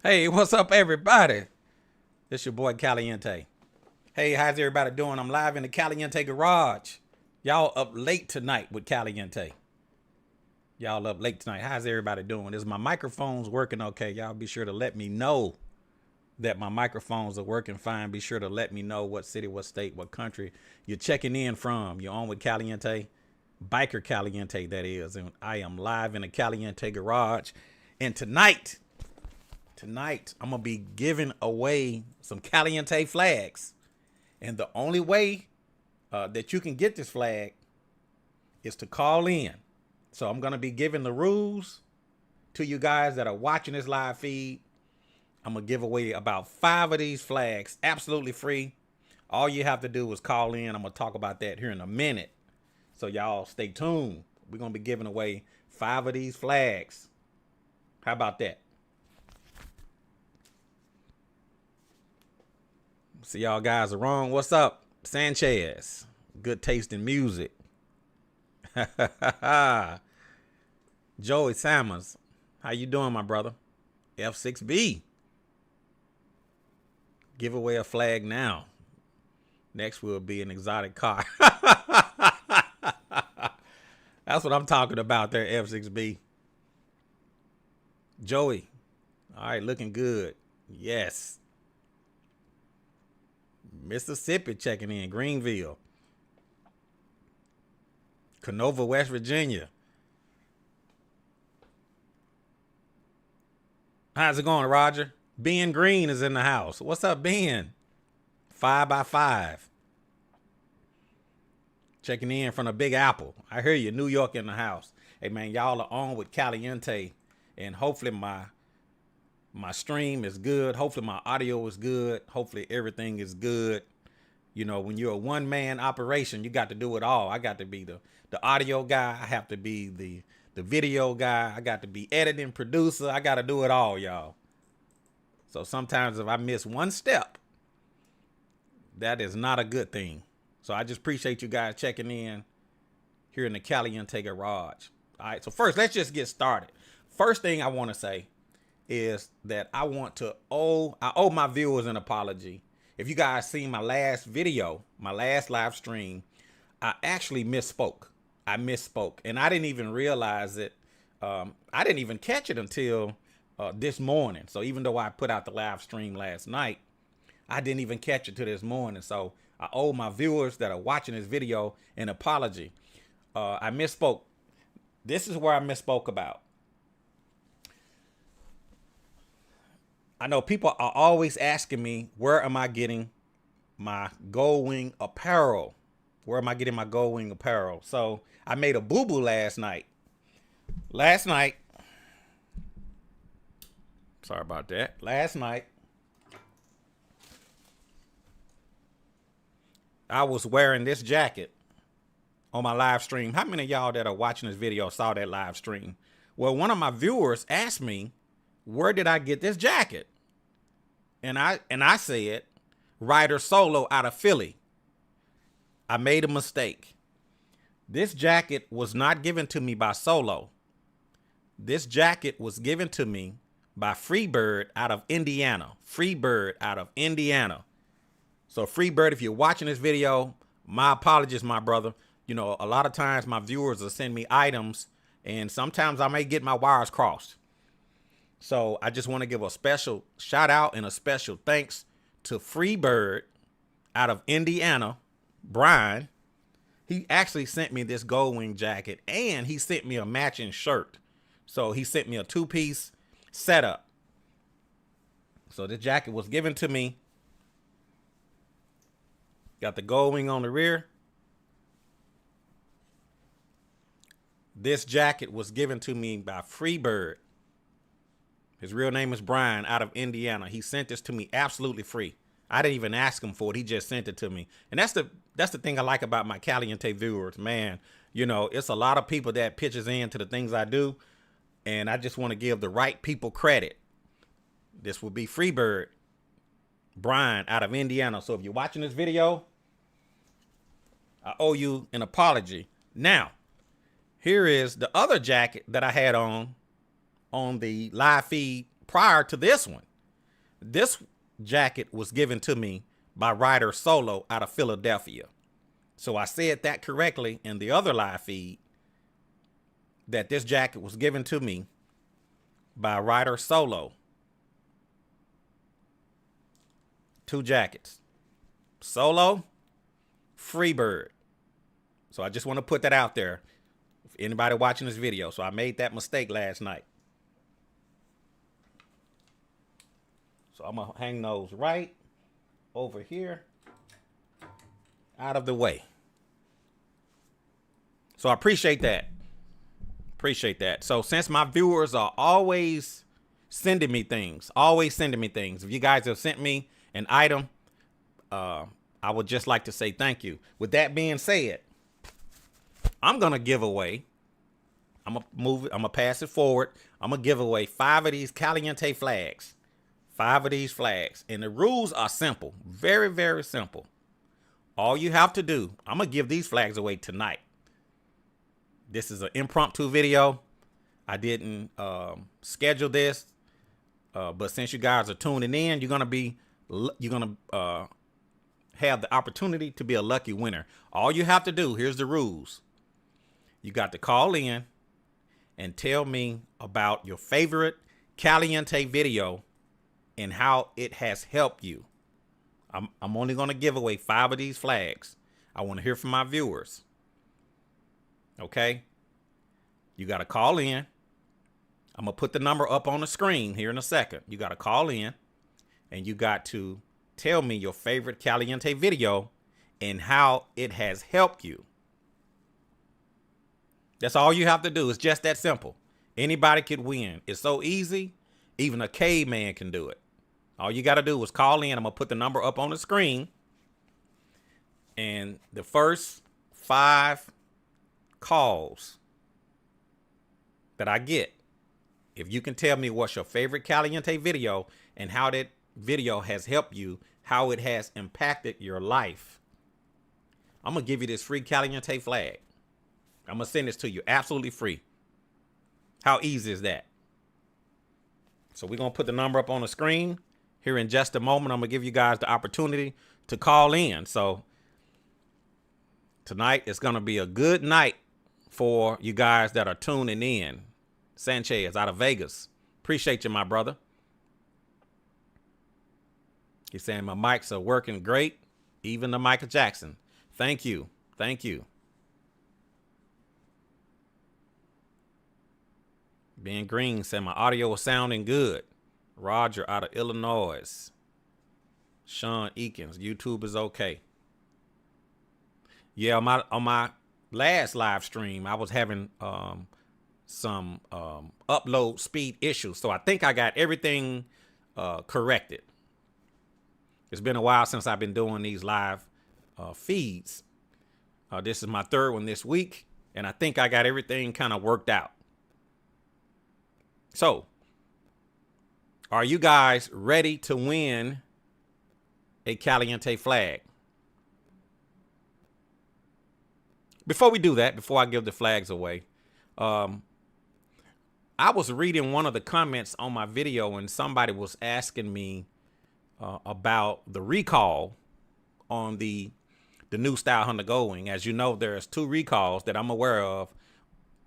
Hey, what's up, everybody? This your boy Caliente. Hey, how's everybody doing? I'm live in the Caliente garage. Y'all up late tonight with Caliente. Y'all up late tonight. How's everybody doing? Is my microphones working okay? Y'all be sure to let me know that my microphones are working fine. Be sure to let me know what city, what state, what country you're checking in from. You're on with Caliente, Biker Caliente, that is. And I am live in the Caliente garage. And tonight I'm gonna be giving away some Caliente flags, and the only way that you can get this flag is to call in. So I'm gonna be giving the rules to you guys that are watching this live feed. I'm gonna give away about 5 of these flags absolutely free. All you have to do is call in. I'm gonna talk about that here in a minute, so y'all stay tuned. We're gonna be giving away 5 of these flags. How about that? See, y'all guys are wrong. What's up, Sanchez? Good taste in music. Joey Sammons, how you doing, my brother? F6B. Give away a flag now. Next will be an exotic car. That's what I'm talking about there, F6B. Joey. All right, looking good. Yes. Mississippi checking in. Greenville. Canova, West Virginia. How's it going, Roger? Ben Green is in the house. What's up, Ben? 5x5. Checking in from the Big Apple. I hear you. New York in the house. Hey, man, y'all are on with Caliente. And hopefully my stream is good. Hopefully my audio is good. Hopefully everything is good. You know, when you're a one-man operation, you got to do it all. I got to be the audio guy. I have to be the video guy. I got to be editing producer. I got to do it all, y'all. So sometimes if I miss one step, that is not a good thing. So I just appreciate you guys checking in here in the Caliente garage. All right, so first, let's just get started. First thing I want to say is that I owe my viewers an apology. If you guys seen my last video, my last live stream, I actually misspoke. I misspoke, and I didn't even realize it. I didn't even catch it until this morning. So even though I put out the live stream last night, I didn't even catch it till this morning. So I owe my viewers that are watching this video an apology. I misspoke. This is where I misspoke about. I know people are always asking me, where am I getting my Gold Wing apparel? Where am I getting my Gold Wing apparel? So I made a boo-boo last night. Sorry about that. Last night, I was wearing this jacket on my live stream. How many of y'all that are watching this video saw that live stream? Well, one of my viewers asked me, where did I get this jacket? And I said, Ryder Solo out of Philly. I made a mistake. This jacket was not given to me by Solo. This jacket was given to me by Freebird out of Indiana. Freebird out of Indiana. So Freebird, if you're watching this video, my apologies, my brother. You know, a lot of times my viewers will send me items, and sometimes I may get my wires crossed. So I just want to give a special shout out and a special thanks to Freebird out of Indiana, Brian. He actually sent me this Gold Wing jacket, and he sent me a matching shirt. So he sent me a 2-piece setup. So this jacket was given to me. Got the Gold Wing on the rear. This jacket was given to me by Freebird. His real name is Brian out of Indiana. He sent this to me absolutely free. I didn't even ask him for it. He just sent it to me. And that's the thing I like about my Caliente viewers, man. You know, it's a lot of people that pitches in to the things I do. And I just want to give the right people credit. This will be Freebird, Brian out of Indiana. So if you're watching this video, I owe you an apology. Now, here is the other jacket that I had on the live feed prior to this one. This jacket was given to me by Ryder Solo out of Philadelphia. So I said that correctly in the other live feed, that this jacket was given to me by Ryder Solo. 2 jackets. Solo, Freebird. So I just want to put that out there for anybody watching this video. So I made that mistake last night. So I'm going to hang those right over here out of the way. So I appreciate that. Appreciate that. So since my viewers are always sending me things, if you guys have sent me an item, I would just like to say thank you. With that being said, I'm going to give away, I'm going to pass it forward. I'm going to give away 5 of these Caliente flags. 5 of these flags. And the rules are simple. Very, very simple. All you have to do, I'm going to give these flags away tonight. This is an impromptu video. I didn't schedule this. But since you guys are tuning in, you're going to have the opportunity to be a lucky winner. All you have to do, here's the rules. You got to call in and tell me about your favorite Caliente video and how it has helped you. I'm only going to give away 5 of these flags. I want to hear from my viewers. Okay? You got to call in. I'm going to put the number up on the screen here in a second. You got to call in and you got to tell me your favorite Caliente video and how it has helped you. That's all you have to do. It's just that simple. Anybody could win. It's so easy. Even a caveman can do it. All you got to do is call in. I'm going to put the number up on the screen. And the first 5 calls that I get, if you can tell me what's your favorite Caliente video and how that video has helped you, how it has impacted your life, I'm going to give you this free Caliente flag. I'm going to send this to you absolutely free. How easy is that? So we're going to put the number up on the screen here in just a moment. I'm going to give you guys the opportunity to call in. So tonight is going to be a good night for you guys that are tuning in. Sanchez out of Vegas. Appreciate you, my brother. He's saying my mics are working great. Even the Michael Jackson. Thank you. Thank you. Ben Green said my audio was sounding good. Roger out of Illinois. Sean Eakins, YouTube is okay. Yeah, on my last live stream, I was having some upload speed issues. So I think I got everything corrected. It's been a while since I've been doing these live feeds. This is my 3rd one this week, and I think I got everything kind of worked out. So, are you guys ready to win a Caliente flag? Before we do that, before I give the flags away, I was reading one of the comments on my video, and somebody was asking me about the recall on the new Style Hunter Gold Wing. As you know, there's 2 recalls that I'm aware of.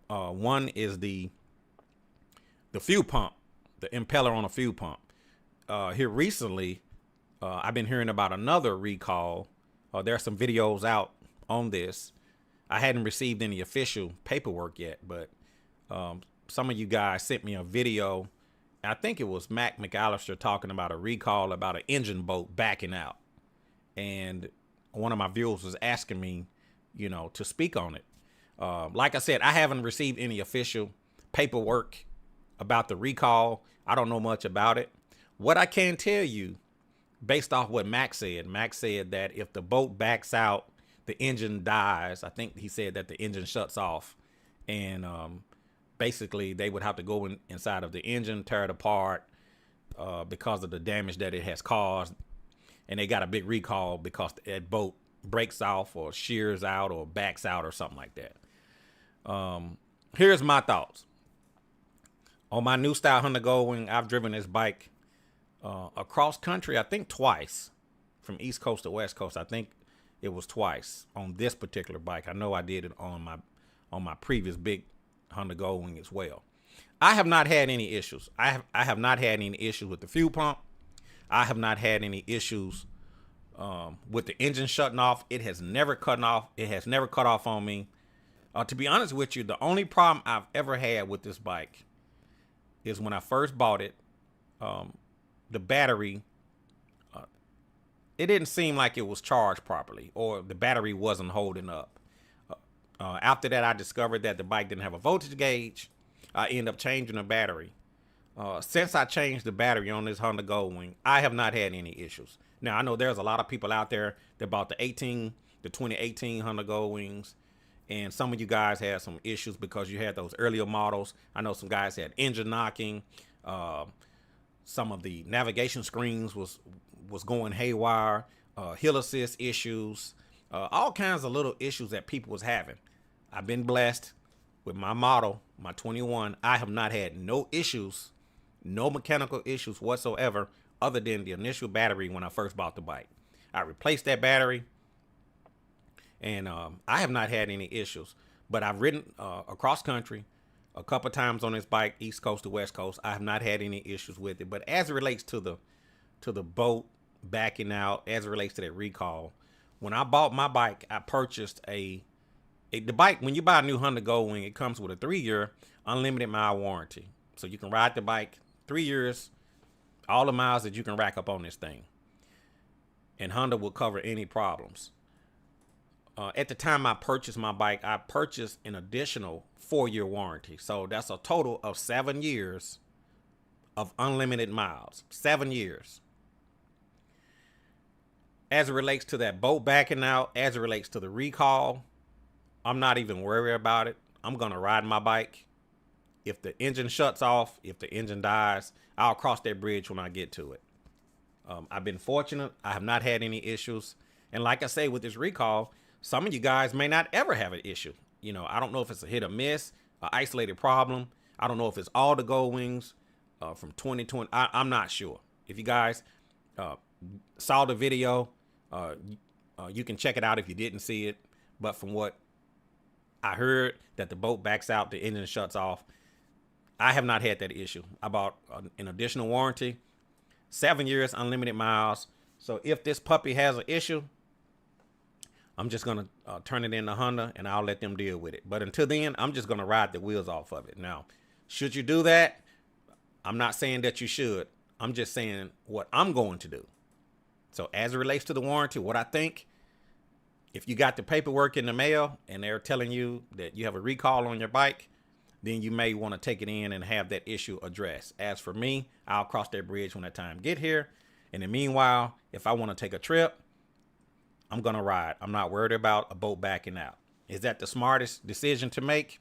One is the fuel pump, the impeller on a fuel pump. Here recently, I've been hearing about another recall. There are some videos out on this. I hadn't received any official paperwork yet, but some of you guys sent me a video. I think it was Mac McAllister talking about a recall about an engine bolt backing out. And one of my viewers was asking me, to speak on it. Like I said, I haven't received any official paperwork about the recall. I don't know much about it. What I can tell you, based off what Mac said that if the bolt backs out, the engine dies. I think he said that the engine shuts off, and basically they would have to go inside of the engine, tear it apart because of the damage that it has caused. And they got a big recall because that bolt breaks off or shears out or backs out or something like that. Here's my thoughts. On my new Style Hunter Gold Wing, I've driven this bike Across country, I think twice, from East Coast to West Coast. I think it was twice on this particular bike. I know I did it on my previous big Honda Goldwing as well. I have not had any issues. I have not had any issues with the fuel pump. I have not had any issues with the engine shutting off. It has never cut off. It has never cut off on me. To be honest with you, the only problem I've ever had with this bike is when I first bought it. The battery, it didn't seem like it was charged properly, or the battery wasn't holding up. After that, I discovered that the bike didn't have a voltage gauge. I ended up changing the battery. Since I changed the battery on this Honda Goldwing, I have not had any issues. Now, I know there's a lot of people out there that bought the 2018 Honda Goldwings, and some of you guys had some issues because you had those earlier models. I know some guys had engine knocking. Some of the navigation screens was going haywire, hill assist issues, all kinds of little issues that people was having. I've been blessed with my model, my 21. I have not had no issues, no mechanical issues whatsoever, other than the initial battery when I first bought the bike. I replaced that battery, and I have not had any issues. But I've ridden across country a couple times on this bike, East Coast to West Coast. I have not had any issues with it. But as it relates to the boat backing out, as it relates to that recall, when I bought my bike, I purchased the bike. When you buy a new Honda Goldwing, it comes with a 3-year unlimited mile warranty. So you can ride the bike 3 years, all the miles that you can rack up on this thing. And Honda will cover any problems. At the time I purchased my bike, I purchased an additional 4-year warranty. So that's a total of 7 years of unlimited miles. 7 years. As it relates to that boat backing out, as it relates to the recall, I'm not even worried about it. I'm going to ride my bike. If the engine shuts off, if the engine dies, I'll cross that bridge when I get to it. I've been fortunate. I have not had any issues. And like I say, with this recall, some of you guys may not ever have an issue. You know, I don't know if it's a hit or miss, an isolated problem. I don't know if it's all the Goldwings from 2020. I'm not sure. If you guys saw the video, you can check it out if you didn't see it. But from what I heard, that the boat backs out, the engine shuts off. I have not had that issue. I bought an additional warranty, 7 years, unlimited miles. So if this puppy has an issue, I'm just going to turn it into Honda and I'll let them deal with it. But until then, I'm just going to ride the wheels off of it. Now, should you do that? I'm not saying that you should. I'm just saying what I'm going to do. So as it relates to the warranty, what I think, if you got the paperwork in the mail and they're telling you that you have a recall on your bike, then you may want to take it in and have that issue addressed. As for me, I'll cross that bridge when that time get here. And in the meanwhile, if I want to take a trip, I'm going to ride. I'm not worried about a boat backing out. Is that the smartest decision to make?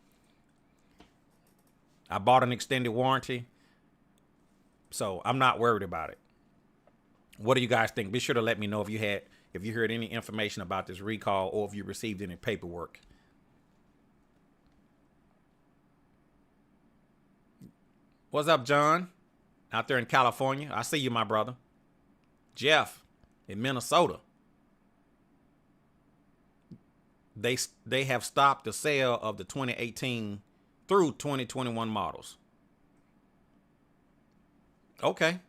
I bought an extended warranty, so I'm not worried about it. What do you guys think? Be sure to let me know if you heard any information about this recall or if you received any paperwork. What's up, John? Out there in California. I see you, my brother. Jeff in Minnesota. They have stopped the sale of the 2018 through 2021 models. Okay.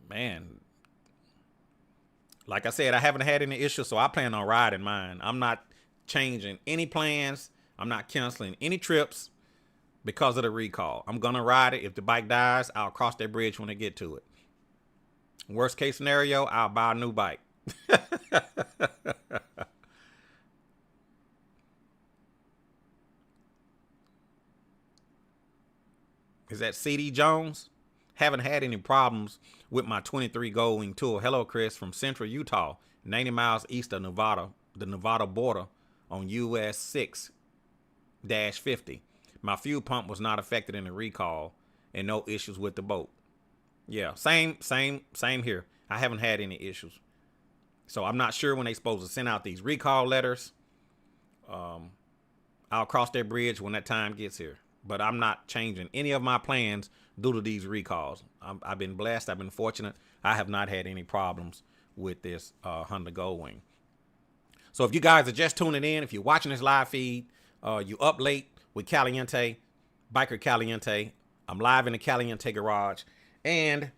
Man. Like I said, I haven't had any issues, so I plan on riding mine. I'm not changing any plans. I'm not canceling any trips because of the recall. I'm going to ride it. If the bike dies, I'll cross that bridge when I get to it. Worst case scenario, I'll buy a new bike. Is that CD Jones? Haven't had any problems with my 23 Goldwing Tour. Hello, Chris, from Central Utah, 90 miles east of Nevada, the Nevada border on US 6-50. My fuel pump was not affected in the recall and no issues with the boat. Yeah, same here. I haven't had any issues. So I'm not sure when they're supposed to send out these recall letters. I'll cross that bridge when that time gets here. But I'm not changing any of my plans due to these recalls. I've been blessed. I've been fortunate. I have not had any problems with this Honda Goldwing. So if you guys are just tuning in, if you're watching this live feed, you up late with Caliente, Biker Caliente. I'm live in the Caliente garage. And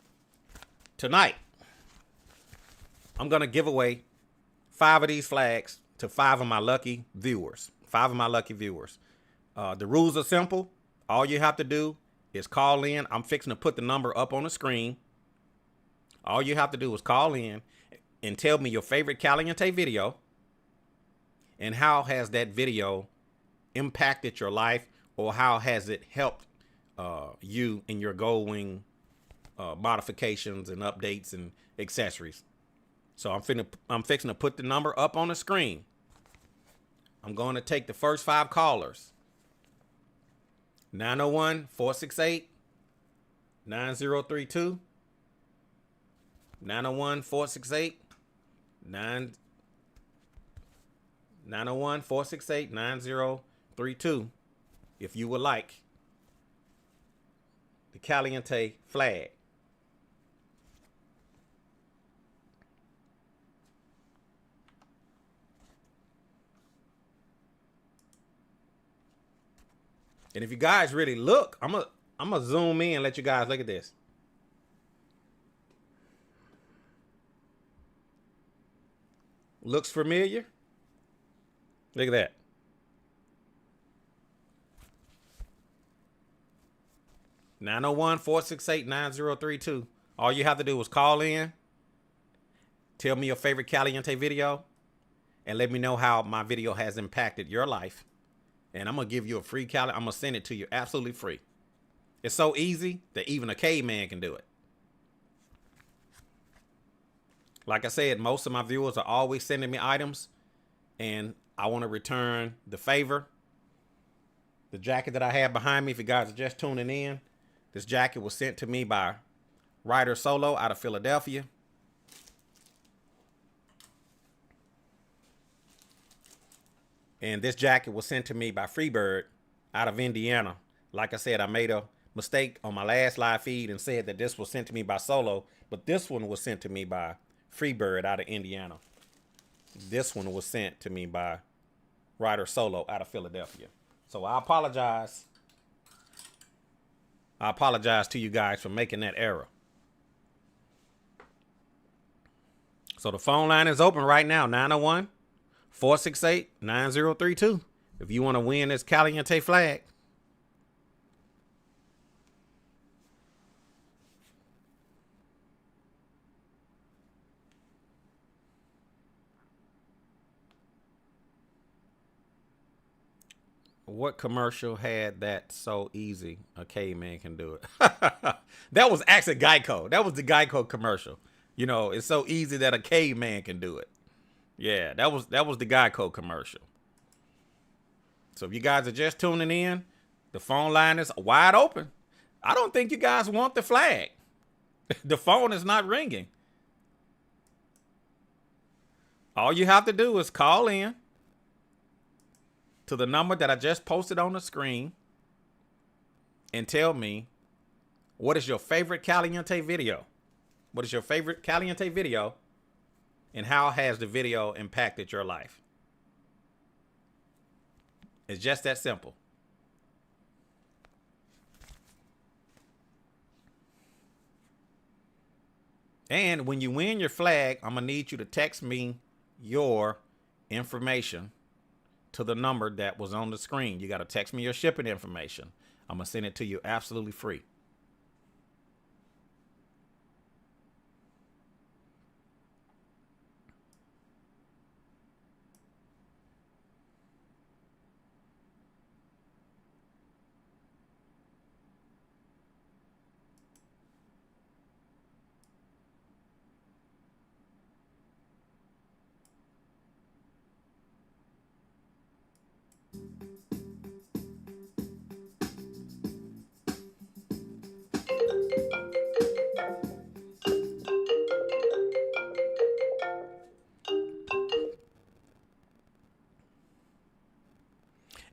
tonight, I'm going to give away 5 of these flags to 5 of my lucky viewers. 5 of my lucky viewers. The rules are simple. All you have to do is call in. I'm fixing to put the number up on the screen. All you have to do is call in and tell me your favorite Caliente video and how has that video impacted your life, or how has it helped you in your Goldwing modifications and updates and accessories. So I'm fixing to put the number up on the screen. I'm going to take the first 5 callers. 901-468-9032. 901-468-9032. If you would like the Caliente Flag. And if you guys really look, I'm gonna zoom in and let you guys look at this. Looks familiar? Look at that. Nine zero 468-9032. All you have to do is call in, tell me your favorite Caliente video, and let me know how my video has impacted your life. And I'm going to give you a free Cali. I'm going to send it to you absolutely free. It's so easy that even a caveman can do it. Like I said, most of my viewers are always sending me items, and I want to return the favor. The jacket that I have behind me, if you guys are just tuning in, this jacket was sent to me by Ryder Solo out of Philadelphia. And this jacket was sent to me by Freebird out of Indiana. Like I said, I made a mistake on my last live feed and said that this was sent to me by Solo, but this one was sent to me by Freebird out of Indiana. This one was sent to me by Ryder Solo out of Philadelphia. So I apologize. I apologize to you guys for making that error. So the phone line is open right now, 901-468-9032. If you want to win this Caliente Flag. What commercial had that so easy a caveman can do it? That was actually Geico. That was the Geico commercial. You know, it's so easy that a caveman can do it. Yeah, that was the Geico commercial. So if you guys are just tuning in, the phone line is wide open. I don't think you guys want the flag. The phone is not ringing. All you have to do is call in to the number that I just posted on the screen and tell me, what is your favorite Caliente video? What is your favorite Caliente video? And how has the video impacted your life? It's just that simple. And when you win your flag, I'm going to need you to text me your information to the number that was on the screen. You got to text me your shipping information. I'm going to send it to you absolutely free.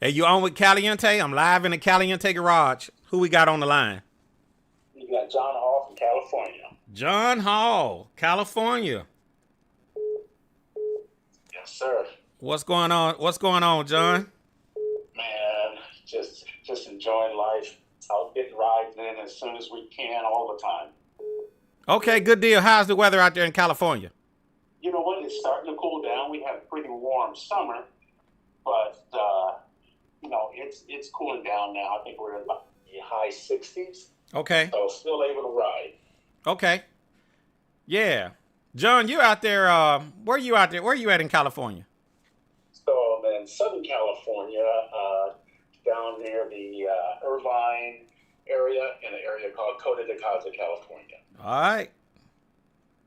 Hey, you on with Caliente? I'm live in the Caliente garage. Who we got on the line? You got John Hall from California. John Hall, California. Yes, sir. What's going on? What's going on, John? Man, just enjoying life. Out getting rides in as soon as we can, all the time. Okay, good deal. How's the weather out there in California? You know what? It's starting to cool down. We had a pretty warm summer, but it's cooling down now. I think we're in about the high 60s, Okay. so still able to ride. Okay. Yeah. John, you out there, where you out there? Where you at in California? So I'm in Southern California, down near the Irvine area, in an area called Costa de Casa, California. All right.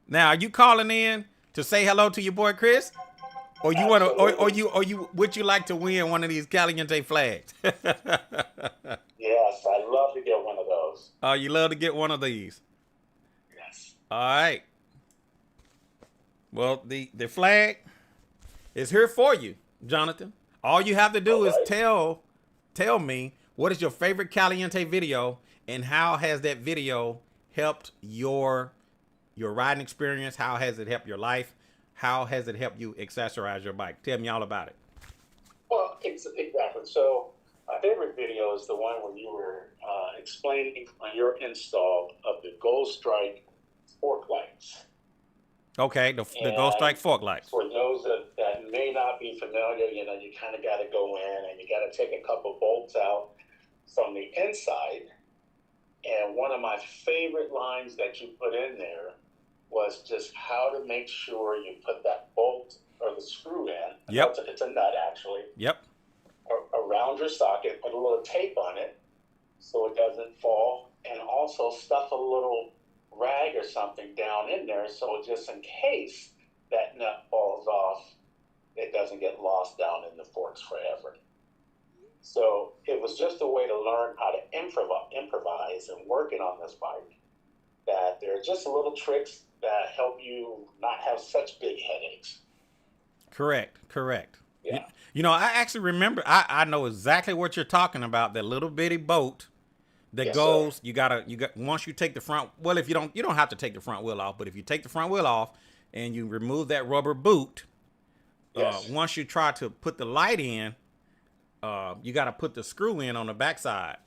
Now, are you calling in to say hello to your boy Chris? Or you want to, or you would you like to win one of these Caliente flags? Yes, I'd love to get one of those. Oh, you love to get one of these. Yes. All right. Well, the flag is here for you, Jonathan. All you have to do is tell me what is your favorite Caliente video and how has that video helped your riding experience? How has it helped your life? How has it helped you accessorize your bike? Tell me all about it. Well, exactly. So my favorite video is the one where you were explaining on your install of the Gold Strike fork lights. Okay, the Gold Strike fork lights. For those that may not be familiar, you kind of got to go in and you got to take a couple bolts out from the inside. And one of my favorite lines that you put in there was just how to make sure you put that bolt or the screw in. Yep. It's a nut, actually. Yep. Around your socket, put a little tape on it so it doesn't fall, and also stuff a little rag or something down in there so just in case that nut falls off, it doesn't get lost down in the forks forever. So it was just a way to learn how to improvise and working on this bike, that there are just little tricks that help you not have such big headaches. Correct. Yeah. You know, I actually remember, I know exactly what you're talking about, that little bitty bolt that Yes, goes, sir. you got once you take the front, well, if you don't have to take the front wheel off, but if you take the front wheel off and you remove that rubber boot, Yes. once you try to put the light in, you got to put the screw in on the backside.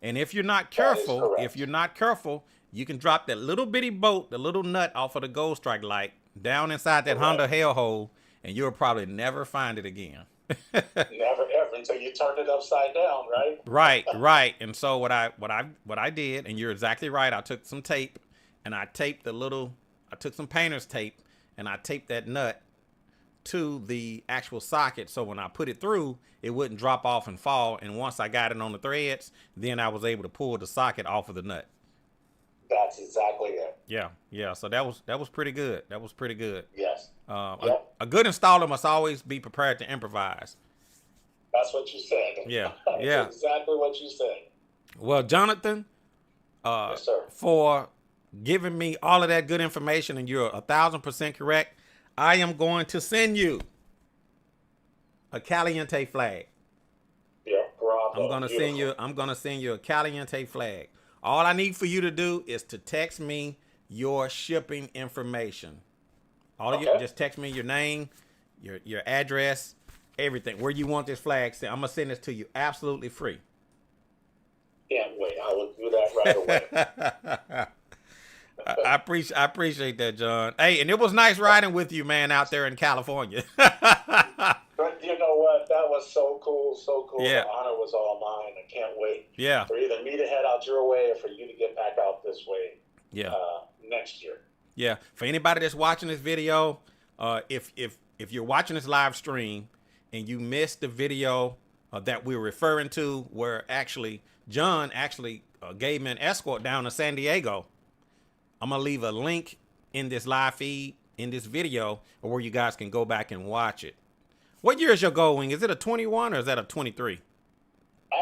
And if you're not careful, you can drop that little bitty bolt, the little nut off of the Gold Strike light down inside that Honda hellhole, and you'll probably never find it again. Never ever until you turn it upside down, right? Right. And so what I did, and you're exactly right, I took some tape and I took some painter's tape and I taped that nut to the actual socket, so when I put it through, it wouldn't drop off and fall. And once I got it on the threads, then I was able to pull the socket off of the nut. That's exactly it. Yeah. So that was pretty good. Yes. A good installer must always be prepared to improvise. That's what you said. Yeah. That's exactly what you said. Well, Jonathan, Yes, sir. for giving me all of that good information, and you're 1,000% correct, I am going to send you a Caliente flag. Yeah, bravo. I'm gonna send you a Caliente flag. All I need for you to do is to text me your shipping information. Just text me your name, your address, everything, where you want this flag sent. I'm gonna send this to you absolutely free. Can't wait. I will do that right away. I appreciate that, John. Hey, and it was nice riding with you, man, out there in California. But you know what? That was so cool, so cool. Yeah. The honor was all mine. I can't wait. Yeah. For either me to head out your way or for you to get back out this way. Yeah. Next year. Yeah. For anybody that's watching this video, if you're watching this live stream and you missed the video that we're referring to, where John gave me an escort down to San Diego, I'm going to leave a link in this live feed, in this video, where you guys can go back and watch it. What year is your Gold Wing? Is it a 21 or is that a 23?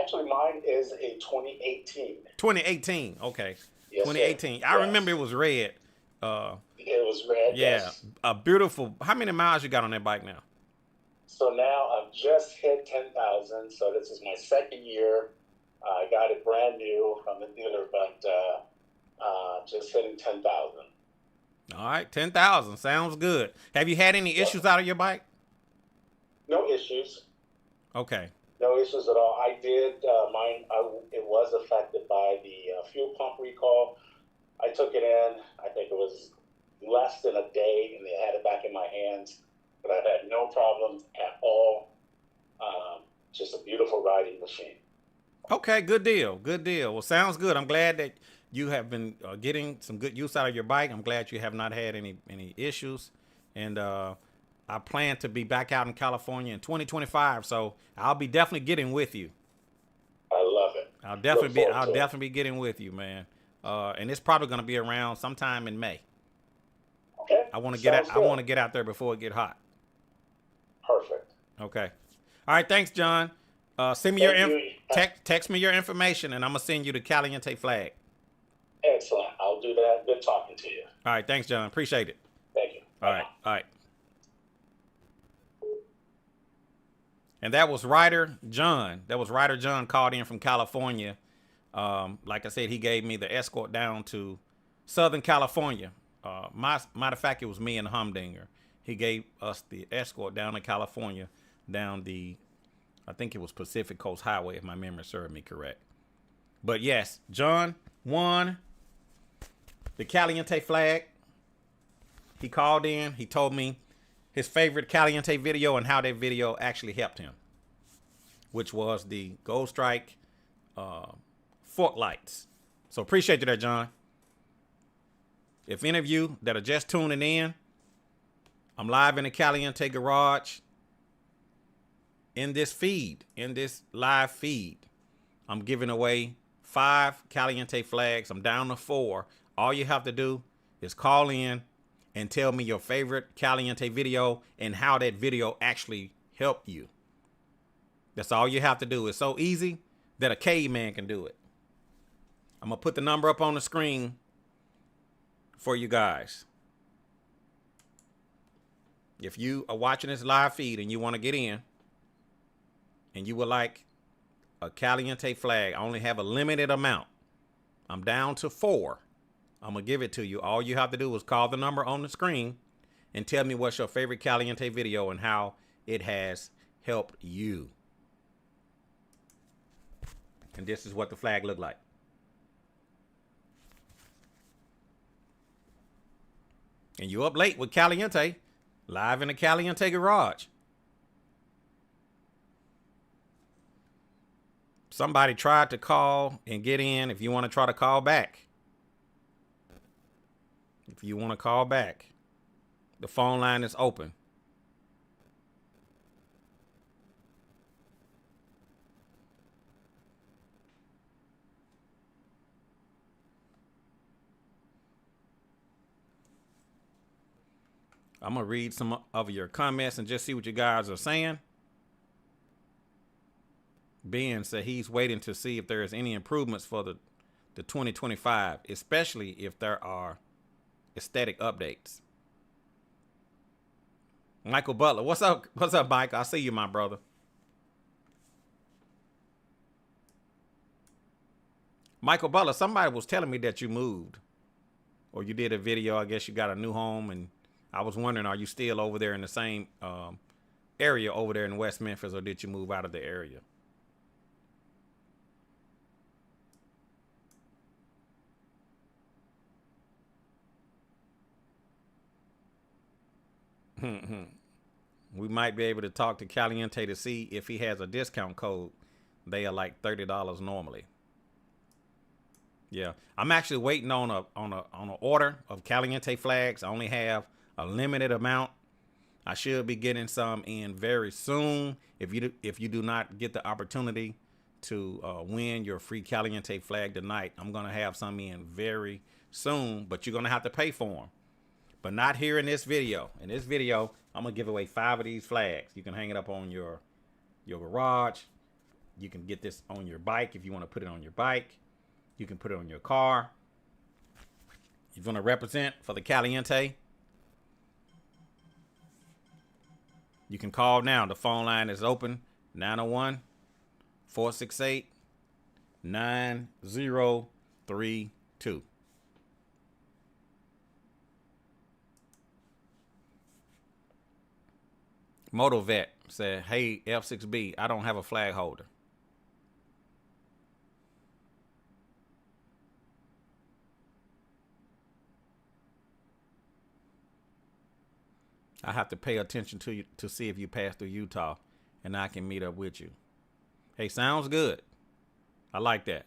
Actually, mine is a 2018. 2018. Okay. Yes, 2018. sir. I Yes. remember it was red. It was red. Yeah. Yes. A beautiful. How many miles you got on that bike now? So now I've just hit 10,000. So this is my second year. I got it brand new from the dealer, but just hitting 10,000. All right, 10,000 sounds good. Have you had any issues out of your bike? No issues. Okay. No issues at all. I did mine. It was affected by the fuel pump recall. I took it in. I think it was less than a day, and they had it back in my hands. But I've had no problems at all. Just a beautiful riding machine. Okay, good deal. Good deal. Well, sounds good. I'm glad that you have been getting some good use out of your bike. I'm glad you have not had any issues, and I plan to be back out in California in 2025. So I'll be definitely getting with you. I love it. I'll definitely be getting with you, man. And it's probably going to be around sometime in May. Okay. I want to get out. I want to get out there before it get hot. Perfect. Okay. All right. Thanks, John. Send me text me your information, and I'm gonna send you the Caliente Flag. Excellent. I'll do that. Good talking to you. All right. Thanks, John. Appreciate it. Thank you. All right. All right. And that was Ryder John. Ryder John called in from California. Like I said, he gave me the escort down to Southern California. Matter of fact, it was me and Humdinger. He gave us the escort down to California, down the, I think it was Pacific Coast Highway, if my memory served me correct. But yes, John won the Caliente Flag. He called in. He told me his favorite Caliente video and how that video actually helped him, which was the Gold Strike fork lights. So appreciate you there, John. If any of you that are just tuning in, I'm live in the Caliente garage. In this live feed, I'm giving away 5 Caliente flags. I'm down to 4. All you have to do is call in and tell me your favorite Caliente video and how that video actually helped you. That's all you have to do. It's so easy that a caveman can do it. I'm going to put the number up on the screen for you guys. If you are watching this live feed and you want to get in and you would like a Caliente flag, I only have a limited amount. I'm down to 4. I'm going to give it to you. All you have to do is call the number on the screen and tell me what's your favorite Caliente video and how it has helped you. And this is what the flag looked like. And you up late with Caliente, live in the Caliente garage. Somebody tried to call and get in. If you want to try to call back. If you want to call back, the phone line is open. I'm going to read some of your comments and just see what you guys are saying. Ben said he's waiting to see if there is any improvements for the 2025, especially if there are aesthetic updates. Michael Butler, what's up? What's up, Mike? I see you, my brother. Michael Butler, somebody was telling me that you moved, or you did a video. I guess you got a new home, and I was wondering, are you still over there in the same area over there in West Memphis, or did you move out of the area? We might be able to talk to Caliente to see if he has a discount code. They are like $30 normally. Yeah, I'm actually waiting on an order of Caliente flags. I only have a limited amount. I should be getting some in very soon. If you do not get the opportunity to win your free Caliente flag tonight, I'm gonna have some in very soon. But you're gonna have to pay for them. But not here in this video. In this video, I'm gonna give away 5 of these flags. You can hang it up on your garage. You can get this on your bike if you want to put it on your bike. You can put it on your car. You're gonna represent for the Caliente. You can call now. The phone line is open. 901-468-9032. Motovet said, hey, F6B, I don't have a flag holder. I have to pay attention to you to see if you pass through Utah, and I can meet up with you. Hey, sounds good. I like that.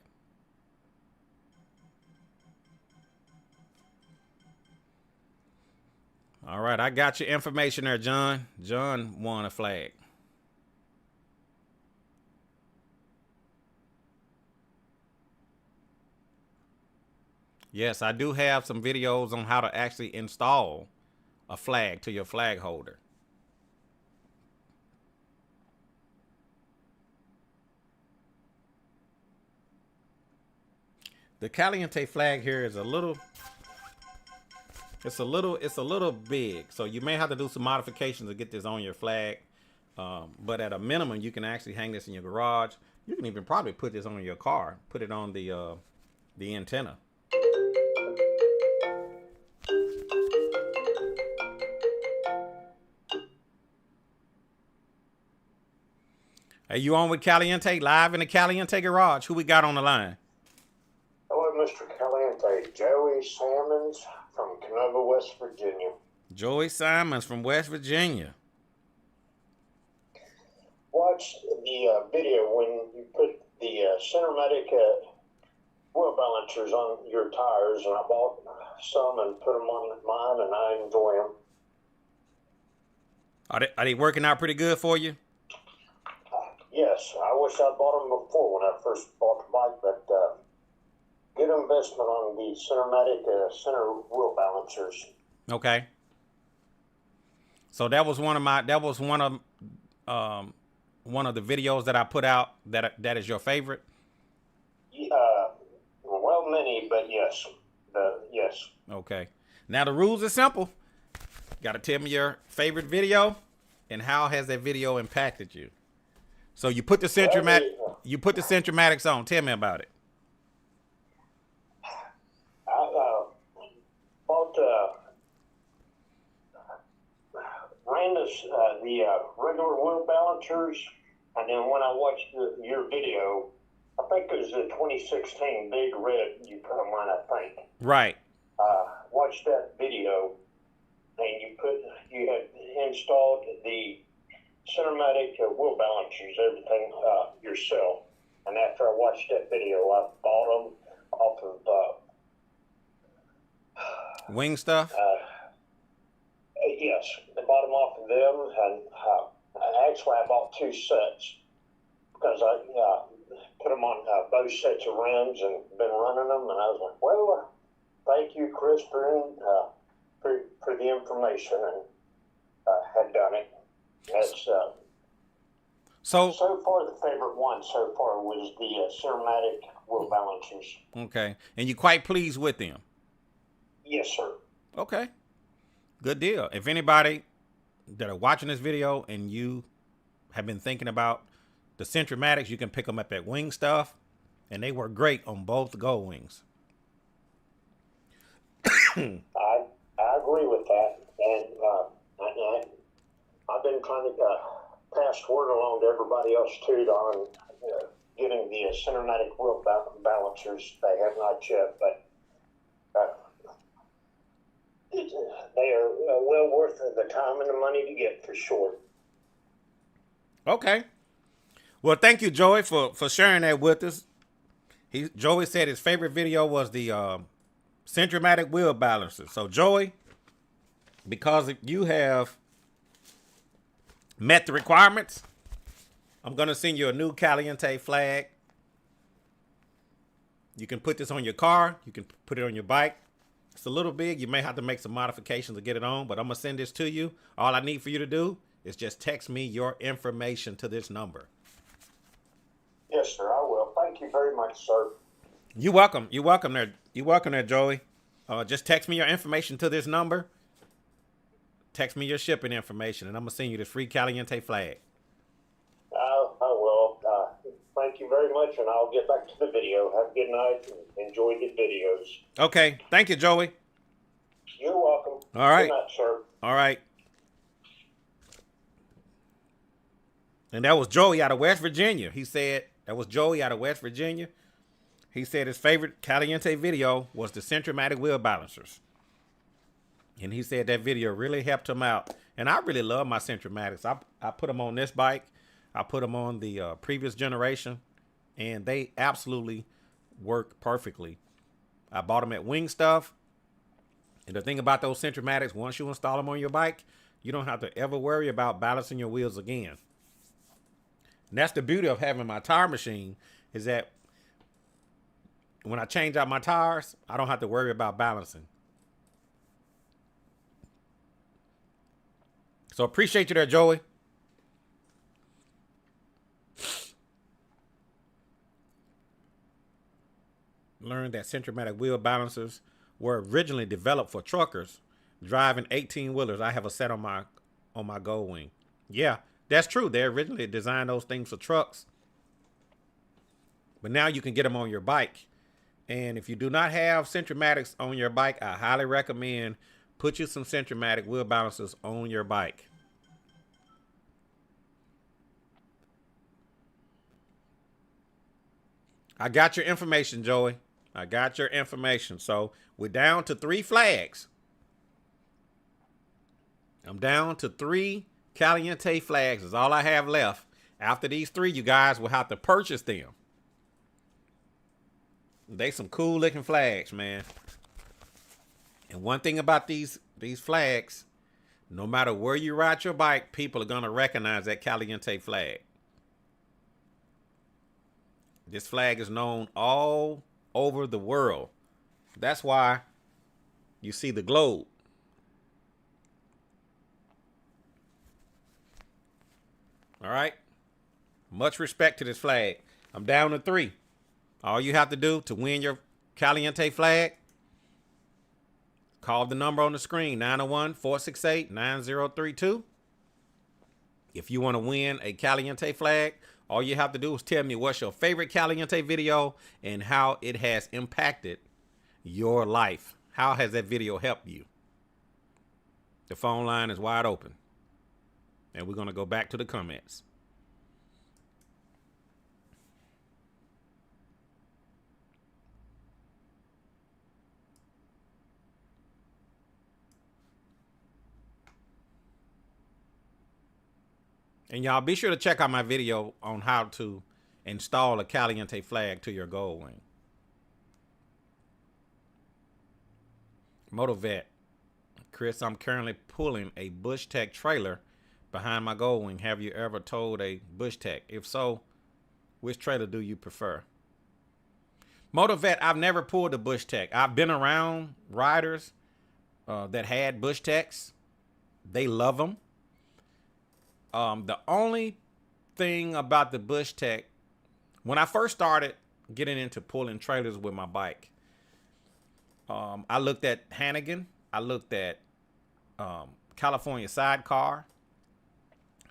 All right, I got your information there, John. John won a flag. Yes, I do have some videos on how to actually install a flag to your flag holder. The Caliente flag here is a little big, so you may have to do some modifications to get this on your flag. But at a minimum, you can actually hang this in your garage. You can even probably put this on your car. Put it on the antenna. Are you on with Caliente? Live in the Caliente garage. Who we got on the line? Hello, Mr. Caliente. Joey Salmons from Canova, West Virginia. Joey Simons from West Virginia. Watched the video when you put the Cinematic wheel balancers on your tires, and I bought some and put them on mine, and I enjoy them. Are they working out pretty good for you? Yes, I wish I'd bought them before when I first bought the bike, but good investment on the Cinematic center wheel balancers. Okay. So that was one of the videos that I put out that is your favorite. Well, many, but yes, yes. Okay. Now the rules are simple. You got to tell me your favorite video and how has that video impacted you. So you put the Centromatics on. Tell me about it. I bought ran the regular wheel balancers, and then when I watched your video, I think it was the 2016 Big Red you put them on, I think. Right. Watched that video, and you had installed the Cinematic wheel balancers, everything yourself. And after I watched that video, I bought them off of Wing Stuff. Yes, I bought them off of them, and actually I bought two sets because I put them on both sets of rims and been running them, and I was like, well, thank you, Chris, for the information, and had done it. That's so far the favorite one so far was the Cinematic wheel balancers. Okay, and you're quite pleased with them. Yes, sir. Okay, good deal. If anybody that are watching this video and you have been thinking about the Centromatics, you can pick them up at Wing Stuff, and they work great on both Gold Wings. I agree with that, and I've been trying to pass word along to everybody else too on getting the Cinematic wheel balancers. They have not yet, but they are well worth the time and the money to get for sure. Okay. Well, thank you, Joey, for sharing that with us. Joey said his favorite video was the Centromatics wheel balancer. So, Joey, because you have met the requirements, I'm going to send you a new Caliente flag. You can put this on your car. You can put it on your bike. It's a little big. You may have to make some modifications to get it on, but I'm going to send this to you. All I need for you to do is just text me your information to this number. Yes, sir, I will. Thank you very much, sir. You're welcome. You're welcome there. You're welcome there, Joey. Just text me your information to this number. text me your shipping information, and I'm gonna send you this free Caliente flag. I will. Thank you very much, and I'll get back to the video. Have a good night and enjoy the videos. Okay. Thank you, Joey. You're welcome. All right. Good night, sir. All right. And that was Joey out of West Virginia. He said, that was Joey out of West Virginia. He said his favorite Caliente video was the Centromatic wheel balancers. And he said that video really helped him out. And I really love my Centromatics. I put them on this bike. I put them on the previous generation. And they absolutely work perfectly. I bought them at Wing Stuff. And the thing about those Centromatics, once you install them on your bike, you don't have to ever worry about balancing your wheels again. And that's the beauty of having my tire machine, is that when I change out my tires, I don't have to worry about balancing. So appreciate you there, Joey. Learned that Centromatic wheel balancers were originally developed for truckers driving 18-wheelers. I have a set on my Gold Wing. Yeah, that's true. They originally designed those things for trucks. But now you can get them on your bike. And if you do not have Centromatics on your bike, I highly recommend put you some Centromatic wheel balancers on your bike. I got your information, Joey. I got your information. So we're down to 3 flags. I'm down to 3 Caliente flags. Is all I have left. After these 3, you guys will have to purchase them. They some cool looking flags, man. And one thing about these flags, no matter where you ride your bike, people are going to recognize that Caliente flag. This flag is known all over the world. That's why you see the globe. All right. Much respect to this flag. I'm down to 3. All you have to do to win your Caliente flag, call the number on the screen, 901-468-9032. If you want to win a Caliente flag, all you have to do is tell me what's your favorite Caliente video and how it has impacted your life. How has that video helped you? The phone line is wide open. And we're going to go back to the comments. And y'all be sure to check out my video on how to install a Caliente flag to your Gold Wing. Motovet. Chris, I'm currently pulling a Bush Tech trailer behind my Gold Wing. Have you ever towed a Bush Tech? If so, which trailer do you prefer? Motovet, I've never pulled a Bush Tech. I've been around riders that had Bush Techs. They love them. The only thing about the Bush Tech, when I first started getting into pulling trailers with my bike, I looked at Hannigan. I looked at California Sidecar.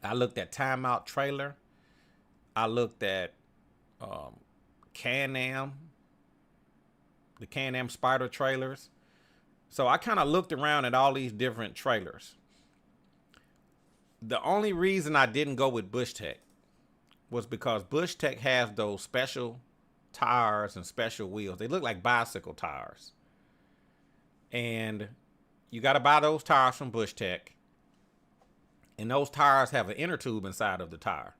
I looked at Timeout Trailer. I looked at Can-Am, the Can-Am Spider trailers. So I kind of looked around at all these different trailers. The only reason I didn't go with Bush Tech was because Bush Tech has those special tires and special wheels. They look like bicycle tires. And you got to buy those tires from Bush Tech. And those tires have an inner tube inside of the tire.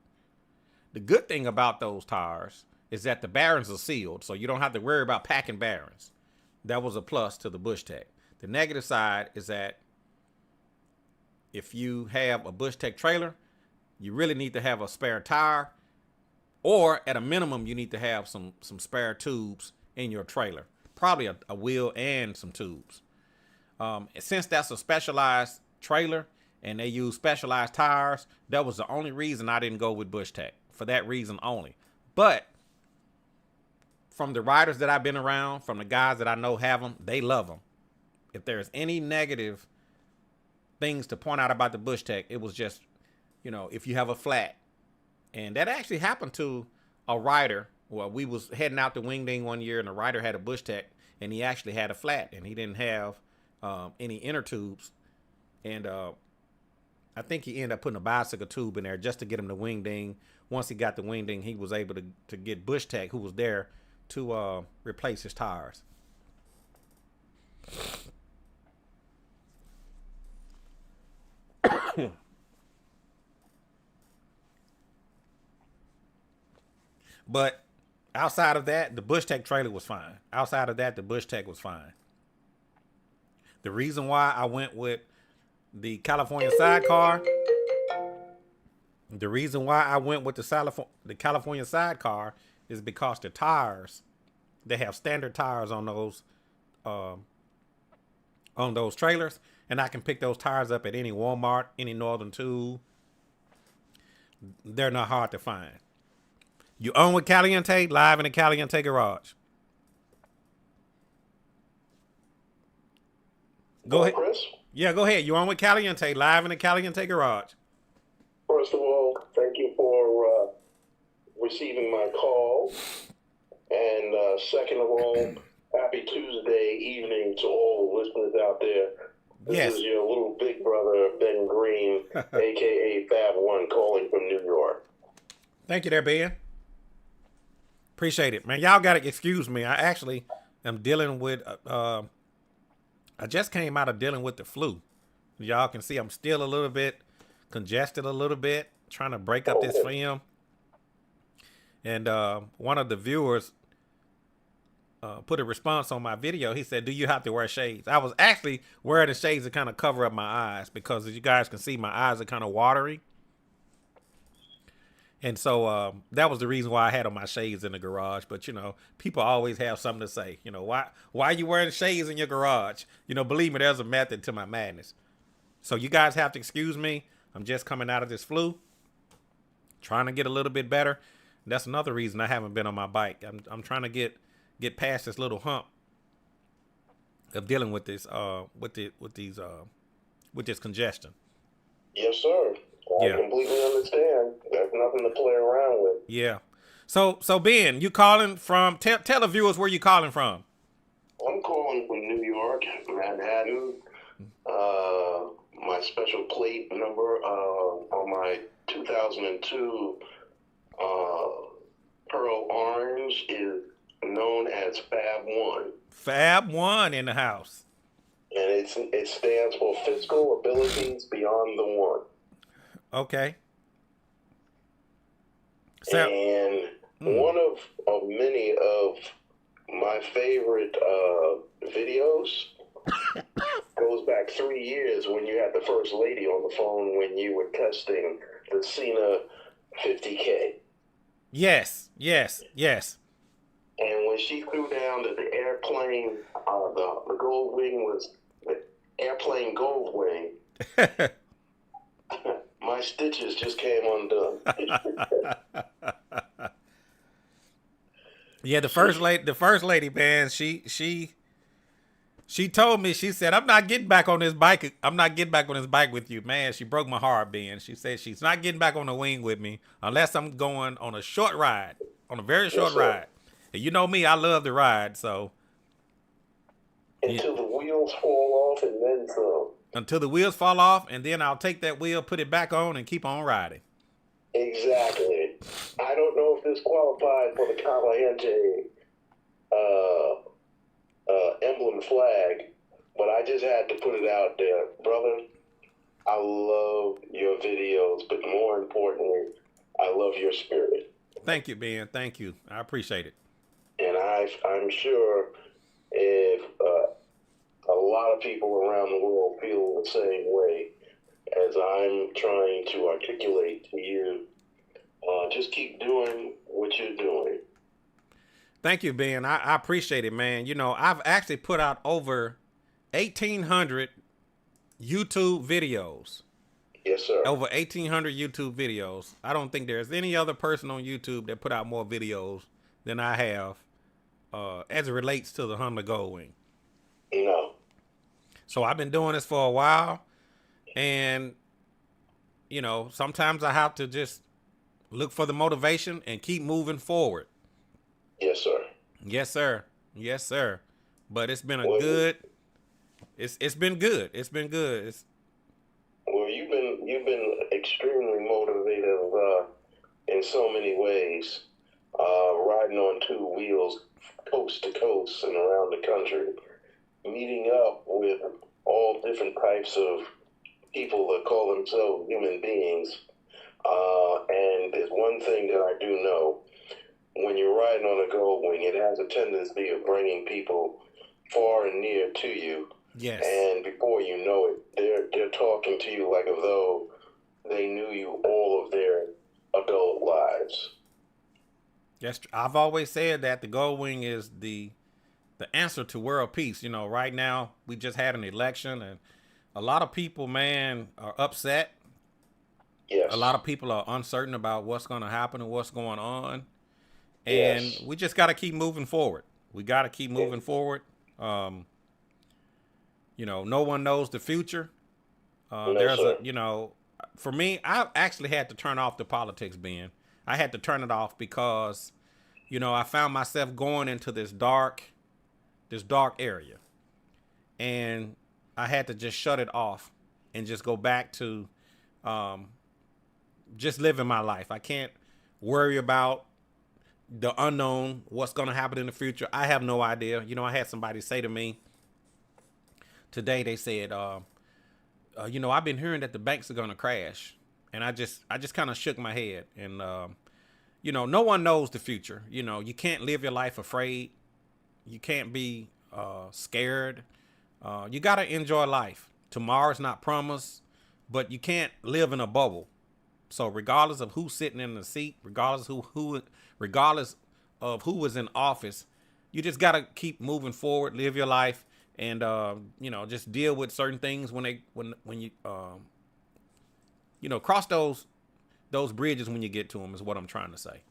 The good thing about those tires is that the bearings are sealed, so you don't have to worry about packing bearings. That was a plus to the Bush Tech. The negative side is that if you have a Bush Tech trailer, you really need to have a spare tire, or at a minimum, you need to have some spare tubes in your trailer. Probably a wheel and some tubes. Since that's a specialized trailer and they use specialized tires, that was the only reason I didn't go with Bush Tech. For that reason only. But from the riders that I've been around, from the guys that I know have them, they love them. If there's any negative things to point out about the Bush Tech. It was just, if you have a flat. And that actually happened to a rider. Well, we was heading out to Wingding one year, and the rider had a Bush Tech, and he actually had a flat, and he didn't have any inner tubes. And I think he ended up putting a bicycle tube in there just to get him to Wingding. Once he got to Wingding, he was able to get Bush Tech, who was there, to replace his tires. But outside of that, the Bush Tech trailer was fine. Outside of that, the Bush Tech was fine. The reason why I went with the California sidecar, the California sidecar is because the tires, they have standard tires on those trailers, and I can pick those tires up at any Walmart, any Northern Tool. They're not hard to find. You own with Caliente, live in the Caliente garage. Go ahead. Chris? Yeah, go ahead. You on with Caliente, live in the Caliente garage. First of all, thank you for receiving my call. And second of all, happy Tuesday evening to all the listeners out there. This is your little big brother, Ben Green, a.k.a. Fab One, calling from New York. Thank you there, Ben. Appreciate it, man. Y'all got to excuse me. I actually am dealing with, I just came out of dealing with the flu. Y'all can see I'm still a little bit congested, a little bit, trying to break up this film. And one of the viewers put a response on my video. He said, do you have to wear shades? I was actually wearing the shades to kind of cover up my eyes because, as you guys can see, my eyes are kind of watery. And so that was the reason why I had on my shades in the garage. But, people always have something to say. Why are you wearing shades in your garage? Believe me, there's a method to my madness. So you guys have to excuse me. I'm just coming out of this flu, trying to get a little bit better. That's another reason I haven't been on my bike. I'm trying to get past this little hump of dealing with this with this congestion. Yes, sir. I completely understand. There's nothing to play around with. Yeah. So Ben, you calling from? Tell the viewers where you calling from. I'm calling from New York, Manhattan. My special plate number on my 2002 Pearl Orange is known as Fab One. Fab One in the house. And it stands for Physical Abilities Beyond the One. Okay. And one of many of my favorite videos goes back 3 years when you had the First Lady on the phone when you were testing the Cena 50K. Yes. And when she threw down that the airplane, the gold wing was the airplane gold wing, my stitches just came undone. Yeah, the first lady, man, she told me, she said, I'm not getting back on this bike. I'm not getting back on this bike with you, man. She broke my heart, Ben. She said she's not getting back on the wing with me unless I'm going on a short ride, on a very short ride. And you know me, I love to ride, so. Until the wheels fall off and then some. Until the wheels fall off, and then I'll take that wheel, put it back on, and keep on riding. Exactly. I don't know if this qualifies for the Caliente emblem flag, but I just had to put it out there. Brother, I love your videos, but more importantly, I love your spirit. Thank you, Ben. Thank you. I appreciate it. And I'm sure if a lot of people around the world feel the same way as I'm trying to articulate to you, just keep doing what you're doing. Thank you, Ben. I appreciate it, man. I've actually put out over 1,800 YouTube videos. Yes, sir. Over 1,800 YouTube videos. I don't think there's any other person on YouTube that put out more videos than I have as it relates to the Honda Goldwing. No. So I've been doing this for a while, And, sometimes I have to just look for the motivation and keep moving forward. Yes, sir. Yes, sir. Yes, sir. But it's been a Well, good. It's been good. It's been good. well, you've been extremely motivated in so many ways, riding on two wheels, coast to coast and around the country, meeting up with all different types of people that call themselves human beings. And there's one thing that I do know: when you're riding on a gold wing, it has a tendency of bringing people far and near to you. Yes. And before you know it, they're talking to you like as though they knew you all of their adult lives. Yes. I've always said that the gold wing is the answer to world peace. Right now we just had an election, and a lot of people, man, are upset. Yes. A lot of people are uncertain about what's going to happen and what's going on. And Yes. we just got to keep moving forward. We got to keep moving forward. No one knows the future. No, There's sir. for me, I actually had to turn off the politics, Ben. I had to turn it off because, I found myself going into this dark area. And I had to just shut it off and just go back to just living my life. I can't worry about the unknown, what's going to happen in the future. I have no idea. I had somebody say to me today, they said, I've been hearing that the banks are going to crash. And I just kind of shook my head. And, no one knows the future. You can't live your life afraid. You can't be scared. You got to enjoy life. Tomorrow's not promised, but you can't live in a bubble. So regardless of who's sitting in the seat, regardless of who was in office, you just got to keep moving forward, live your life, and just deal with certain things when you cross those bridges when you get to them is what I'm trying to say.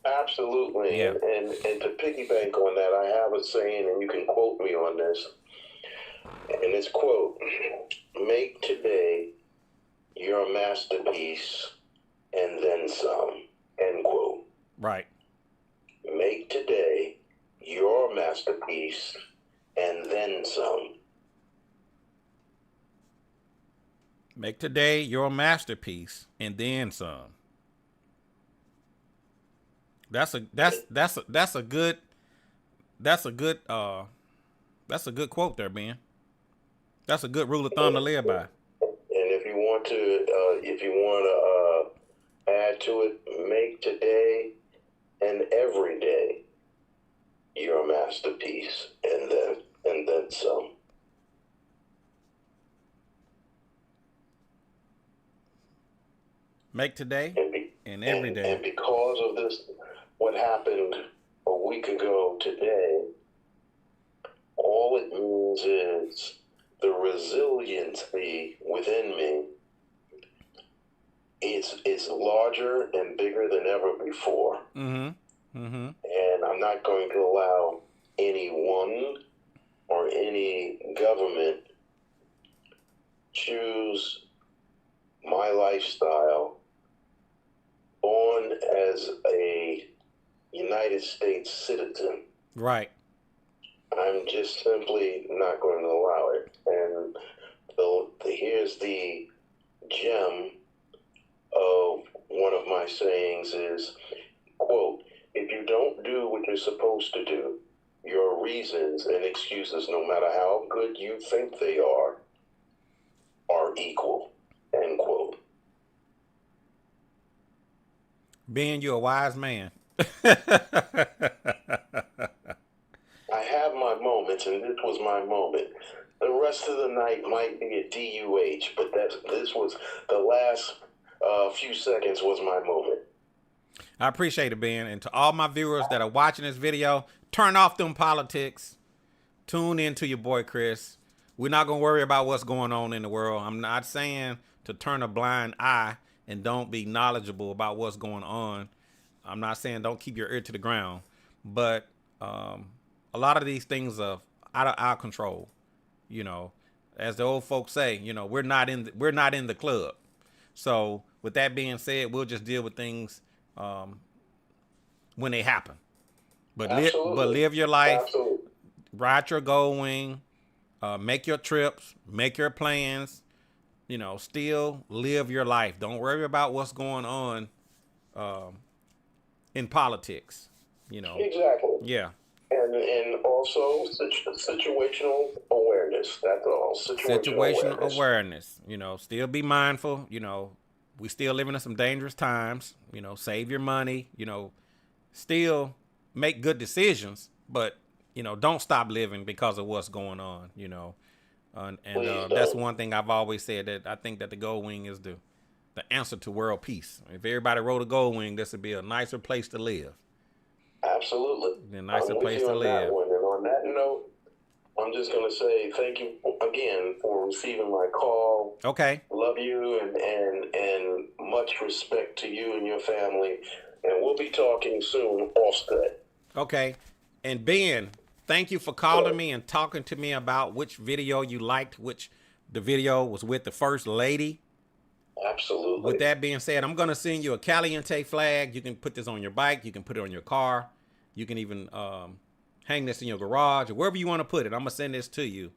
Absolutely. Yeah. And to piggyback on that, I have a saying, and you can quote me on this. And it's quote, "Make today your masterpiece and then some," end quote. Right. Make today your masterpiece and then some. Make today your masterpiece and then some. That's a good quote there, Ben. That's a good rule of thumb to live by. And if you want to add to it, make today and every day your masterpiece and then some. Make today and every day. And because of this, what happened a week ago today, all it means is the resiliency within me is larger and bigger than ever before. Mm-hmm. Mm-hmm. And I'm not going to allow anyone or any government choose my lifestyle born as a United States citizen. Right. I'm just simply not going to allow it. And here's the gem of one of my sayings is, quote, "If you don't do what you're supposed to do, your reasons and excuses, no matter how good you think they are equal," end quote. Ben, you're a wise man. I have my moments, and this was my moment. The rest of the night might be a DUH, but this was the last few seconds was my moment. I appreciate it, Ben. And to all my viewers that are watching this video, turn off them politics. Tune in to your boy Chris. We're not going to worry about what's going on in the world. I'm not saying to turn a blind eye and don't be knowledgeable about what's going on. I'm not saying don't keep your ear to the ground. But a lot of these things are out of our control. as the old folks say, we're not in the club. So with that being said, we'll just deal with things when they happen. But live your life, Absolutely. ride your gold wing, make your trips, make your plans. Still live your life. Don't worry about what's going on in politics. Exactly. Yeah. And also situational awareness. That's all. Situational awareness. Still be mindful. We still living in some dangerous times. Save your money. Still make good decisions, but don't stop living because of what's going on. And that's one thing I've always said, that I think that the Gold Wing is the answer to world peace. If everybody rode a Gold Wing, this would be a nicer place to live. Absolutely. A nicer place to live. And on that note, I'm just going to say thank you again for receiving my call. Okay. Love you and much respect to you and your family. And we'll be talking soon offset. Okay. And Ben, thank you for calling me and talking to me about which video you liked, which the video was with the First Lady. Absolutely. With that being said, I'm going to send you a Caliente flag. You can put this on your bike. You can put it on your car. You can even hang this in your garage or wherever you want to put it. I'm going to send this to you.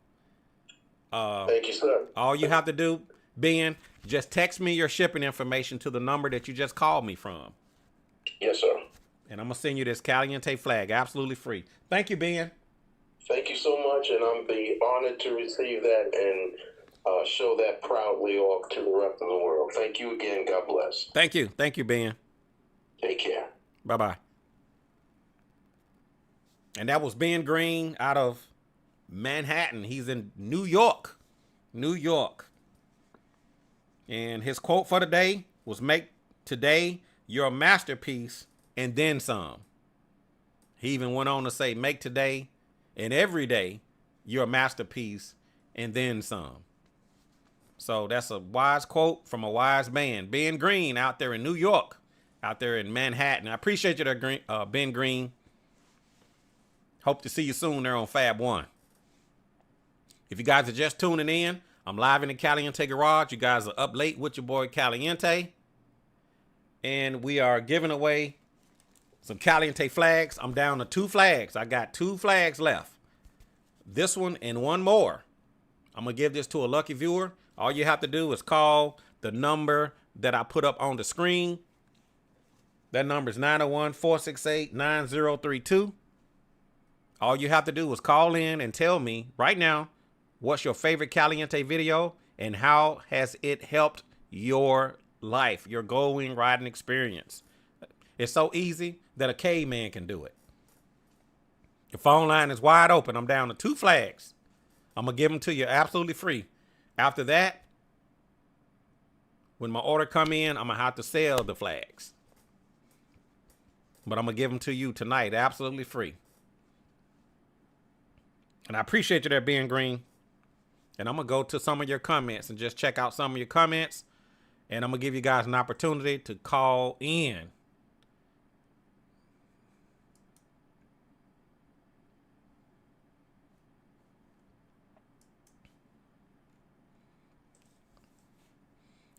Thank you, sir. All you have to do, Ben, just text me your shipping information to the number that you just called me from. Yes, sir. And I'm going to send you this Caliente flag absolutely free. Thank you, Ben. Thank you so much. And I'm be honored to receive that and show that proudly off to the rest of the world. Thank you again. God bless. Thank you. Thank you, Ben. Take care. Bye-bye. And that was Ben Green out of Manhattan. He's in New York. New York. And his quote for the day was, "Make today your masterpiece and then some." He even went on to say, "Make today and every day your masterpiece and then some." So that's a wise quote from a wise man. Ben Green out there in New York, out there in Manhattan. I appreciate you there, Ben Green. Hope to see you soon there on Fab 1. If you guys are just tuning in, I'm live in the Caliente Garage. You guys are up late with your boy Caliente. And we are giving away some Caliente flags. I'm down to 2 flags. I got 2 flags left. This one and one more. I'm going to give this to a lucky viewer. All you have to do is call the number that I put up on the screen. That number is 901-468-9032. All you have to do is call in and tell me right now, what's your favorite Caliente video and how has it helped your life, your Gold Wing riding experience? It's so easy that a caveman can do it. The phone line is wide open. I'm down to 2 flags. I'm going to give them to you absolutely free. After that, when my order come in, I'm going to have to sell the flags. But I'm going to give them to you tonight absolutely free. And I appreciate you there, Ben Green. And I'm going to go to some of your comments and just check out some of your comments. And I'm going to give you guys an opportunity to call in.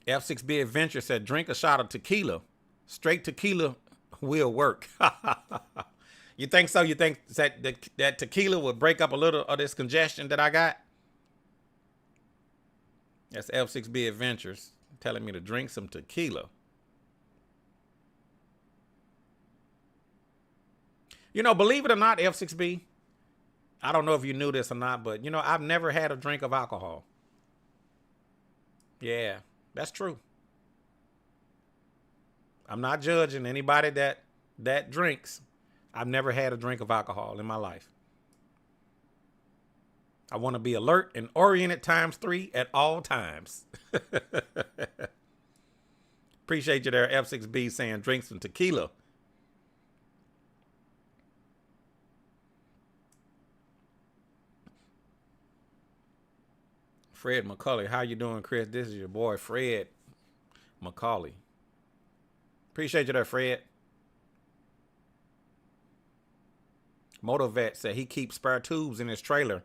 F6B Adventure said, "Drink a shot of tequila. Straight tequila will work." You think so? You think that tequila would break up a little of this congestion that I got? That's F6B Adventures telling me to drink some tequila. Believe it or not, F6B, I don't know if you knew this or not, but, I've never had a drink of alcohol. Yeah, that's true. I'm not judging anybody that drinks. I've never had a drink of alcohol in my life. I want to be alert and oriented ×3 at all times. Appreciate you there, F6B, saying drink some tequila. Fred McCulley, how you doing, Chris? This is your boy, Fred McCulley. Appreciate you there, Fred. Motovet said he keeps spare tubes in his trailer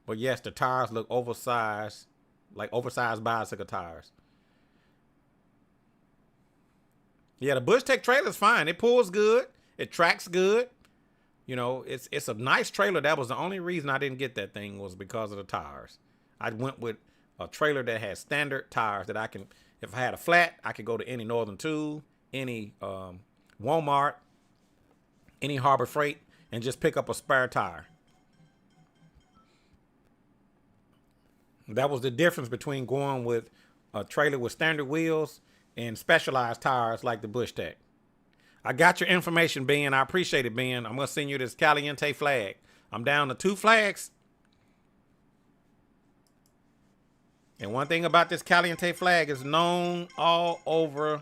But yes, the tires look oversized, like oversized bicycle tires. Yeah, the Bush Tech trailer's fine. It pulls good. It tracks good. You know, it's a nice trailer. That was the only reason I didn't get that thing was because of the tires. I went with a trailer that has standard tires that I can, if I had a flat, I could go to any Northern Tool, any Walmart, any Harbor Freight, and just pick up a spare tire. That was the difference between going with a trailer with standard wheels and specialized tires like the Bush Tech. I got your information, Ben. I appreciate it, Ben. I'm going to send you this Caliente flag. I'm down to 2 flags. And one thing about this Caliente flag is known all over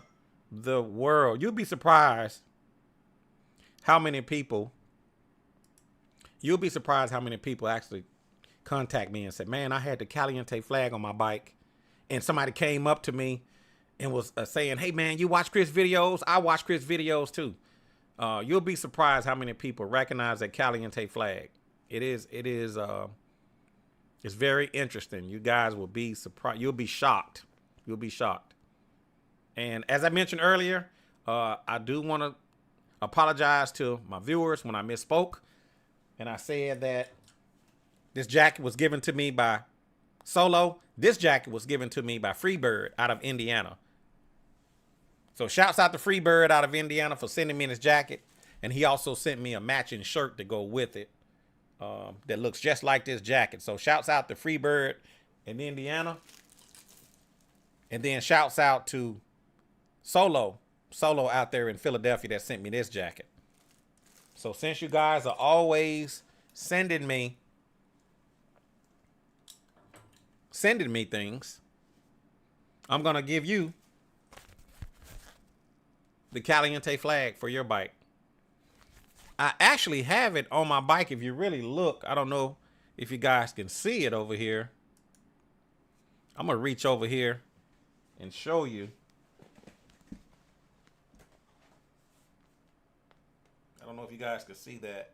the world. You'll be surprised how many people actually contact me and say, man, I had the Caliente flag on my bike. And somebody came up to me and was saying, hey, man, you watch Chris videos? I watch Chris videos, too. You'll be surprised how many people recognize that Caliente flag. It's very interesting. You guys will be surprised. You'll be shocked. You'll be shocked. And as I mentioned earlier, I do want to apologize to my viewers when I misspoke. And I said that this jacket was given to me by Solo. This jacket was given to me by Freebird out of Indiana. So shouts out to Freebird out of Indiana for sending me this jacket. And he also sent me a matching shirt to go with it that looks just like this jacket. So shouts out to Freebird in Indiana. And then shouts out to Solo out there in Philadelphia that sent me this jacket. So since you guys are always sending me things, I'm going to give you the Caliente flag for your bike. I actually have it on my bike. If you really look, I don't know if you guys can see it over here. I'm going to reach over here and show you. I don't know if you guys can see that.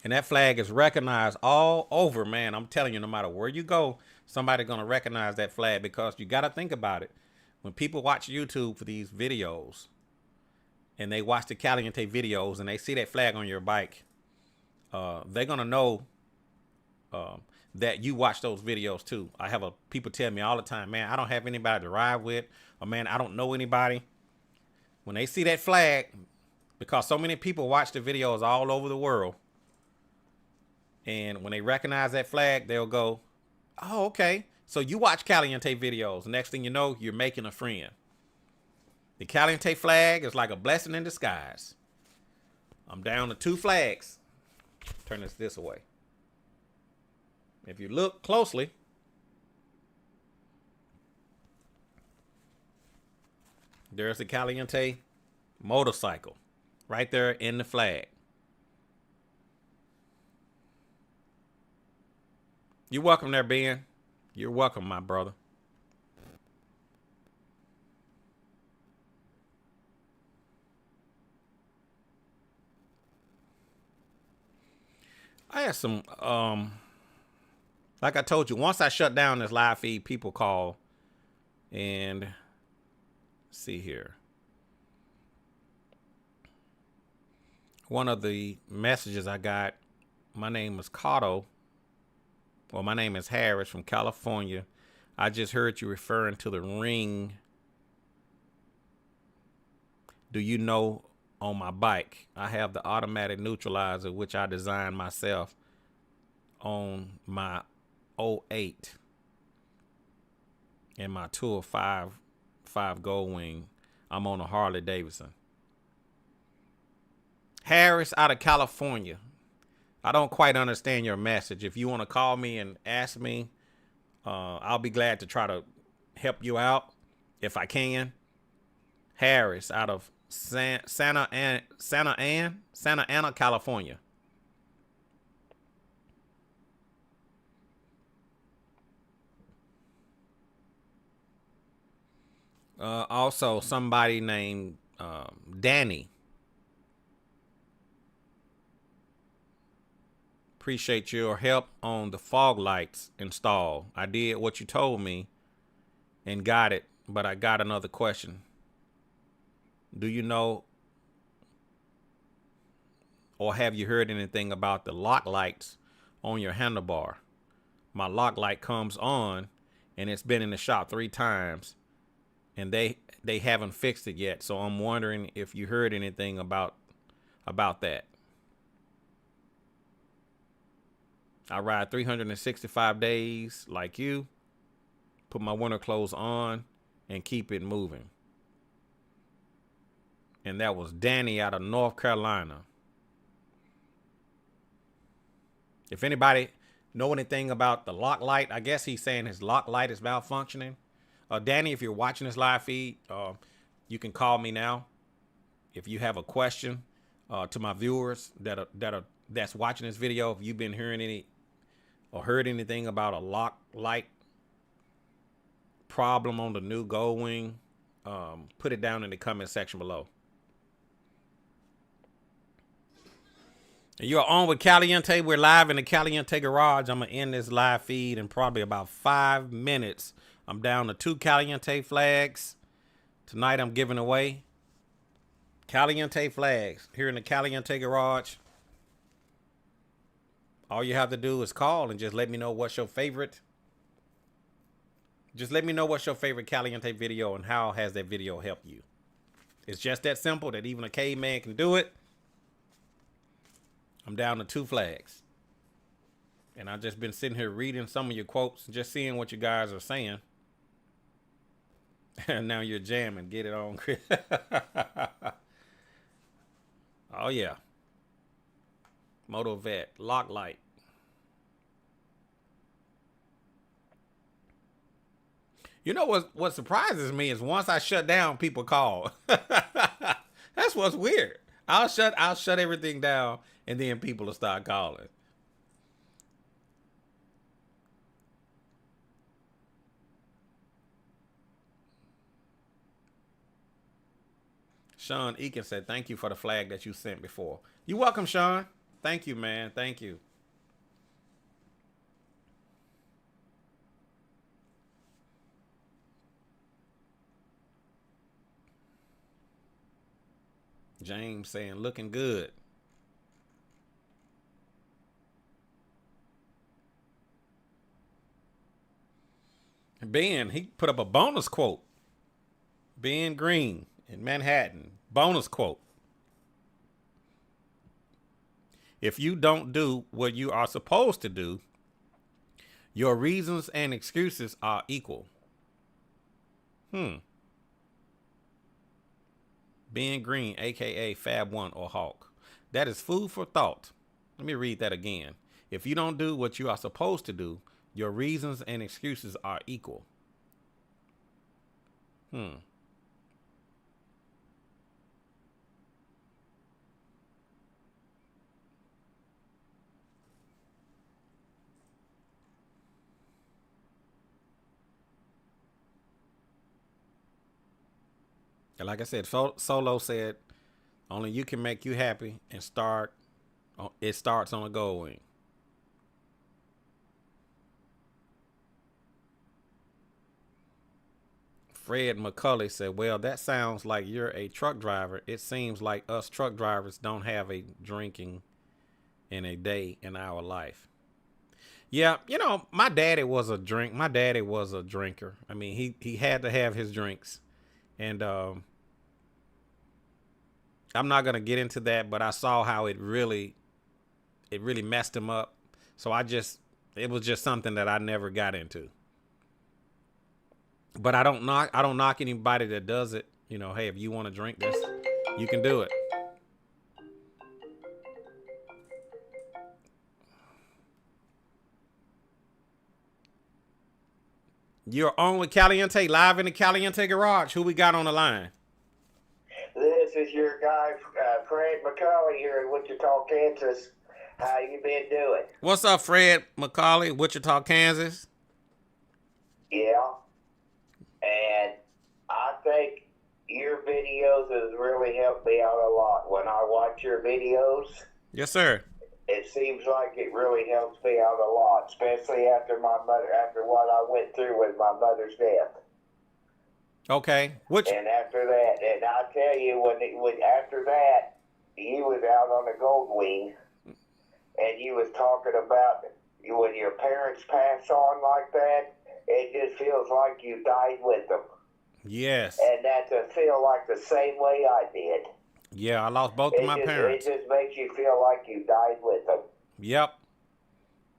And that flag is recognized all over, man. I'm telling you, no matter where you go, somebody's going to recognize that flag, because you got to think about it. When people watch YouTube for these videos and they watch the Caliente videos and they see that flag on your bike, they're going to know that you watch those videos too. I have people tell me all the time, man, I don't have anybody to ride with, or man, I don't know anybody. When they see that flag, because so many people watch the videos all over the world, and when they recognize that flag, they'll go, oh, okay. So you watch Caliente videos. Next thing you know, you're making a friend. The Caliente flag is like a blessing in disguise. I'm down to 2 flags. Turn this away. If you look closely, there's the Caliente motorcycle right there in the flag. You're welcome there, Ben. You're welcome, my brother. I had some, like I told you, once I shut down this live feed, people call and see here. One of the messages I got, my name is Cotto. Well, my name is Harris from California. I just heard you referring to the ring. Do you know on my bike, I have the automatic neutralizer, which I designed myself on my 08 and my Tour 5 Gold Wing. I'm on a Harley Davidson. Harris out of California. I don't quite understand your message. If you want to call me and ask me, I'll be glad to try to help you out if I can. Harris out of Santa Ana, California. Also, somebody named Danny appreciate your help on the fog lights install. I did what you told me and got it, but I got another question. Do you know or have you heard anything about the lock lights on your handlebar? My lock light comes on and it's been in the shop 3 times and they haven't fixed it yet. So I'm wondering if you heard anything about that. I ride 365 days like you, put my winter clothes on and keep it moving. And that was Danny out of North Carolina. If anybody know anything about the lock light, I guess he's saying his lock light is malfunctioning. Danny, if you're watching this live feed, you can call me now. If you have a question to my viewers that's watching this video, if you've been hearing any or heard anything about a lock light problem on the new Gold Wing, put it down in the comment section below. You're on with Caliente. We're live in the Caliente garage. I'm going to end this live feed in probably about 5 minutes. I'm down to 2 Caliente flags. Tonight I'm giving away Caliente flags here in the Caliente garage. All you have to do is call and just let me know what's your favorite. Just let me know what's your favorite Caliente video and how has that video helped you. It's just that simple that even a caveman can do it. I'm down to 2 flags. And I've just been sitting here reading some of your quotes, just seeing what you guys are saying. And now you're jamming. Get it on, Chris. Oh, yeah. Moto Vet, lock light. You know what surprises me is once I shut down, people call. That's what's weird. I'll shut everything down and then people will start calling. Sean Eakin said, thank you for the flag that you sent before. You're welcome, Sean. Thank you, man. Thank you. James saying, looking good. Ben, he put up a bonus quote. Ben Green in Manhattan. Bonus quote. If you don't do what you are supposed to do, your reasons and excuses are equal. Ben Green, a.k.a. Fab One or Hawk. That is food for thought. Let me read that again. If you don't do what you are supposed to do, your reasons and excuses are equal. And like I said, Solo said, only you can make you happy and it starts on a Gold Wing. Fred McCulley said, well, that sounds like you're a truck driver. It seems like us truck drivers don't have a drinking in a day in our life. Yeah, you know, my daddy was a drinker. I mean, he had to have his drinks. And I'm not going to get into that, but I saw how it really messed him up. So it was just something that I never got into. But I don't knock anybody that does it. You know, hey, if you want to drink this, you can do it. You're on with Caliente, live in the Caliente garage. Who we got on the line? This is your guy, Fred McCauley here in Wichita, Kansas. How you been doing? What's up, Fred McCauley, Wichita, Kansas? Yeah. And I think your videos has really helped me out a lot. When I watch your videos, Yes, sir. it seems like it really helps me out a lot, especially after what I went through with my mother's death. Okay. And after that, and I tell you, after that, you was out on the Gold Wing, and you was talking about when your parents pass on like that, it just feels like you died with them. Yes. And that to feel like the same way I did. Yeah, I lost both of my parents. It just makes you feel like you died with them. Yep.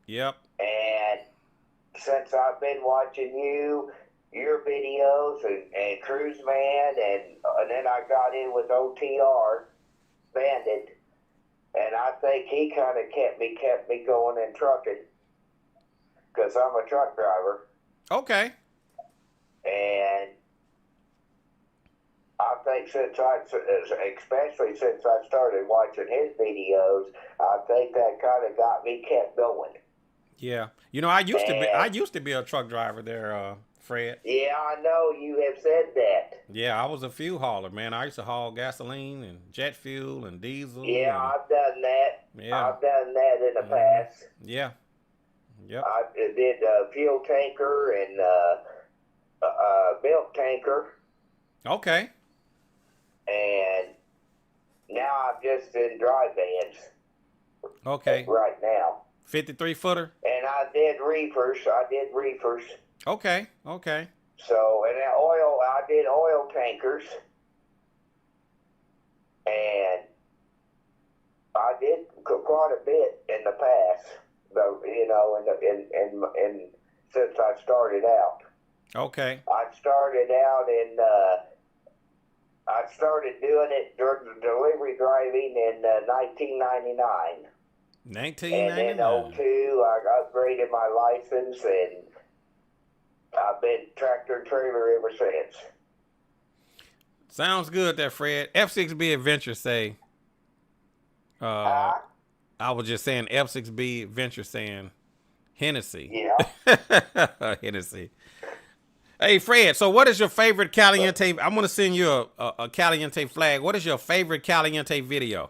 And since I've been watching your videos and Cruise Man, and then I got in with OTR Bandit, and I think he kind of kept me going in trucking because I'm a truck driver. Okay. And I think especially since I started watching his videos, I think that kind of got me kept going. Yeah. You know, I used to be a truck driver there, Fred. Yeah, I know you have said that. Yeah, I was a fuel hauler, man. I used to haul gasoline and jet fuel and diesel. Yeah, I've done that. Yeah. I've done that in the past. Yeah. Yep. I did a fuel tanker and milk tanker. Okay. And now I'm just in dry vans. Okay. Right now. 53 footer. And I did reefers. Okay. So, and I did oil tankers. And I did quite a bit in the past, though, you know, in since I started out. Okay. I started out I started doing it during the delivery driving in 1999. 1999. And in 02, I upgraded my license, and I've been tractor trailer ever since. Sounds good there, Fred. F6B Adventure say. I was just saying F6B Adventure saying Hennessy. Yeah. Hennessy. Hey, Fred, so what is your favorite Caliente? I'm going to send you a Caliente Flag. What is your favorite Caliente video?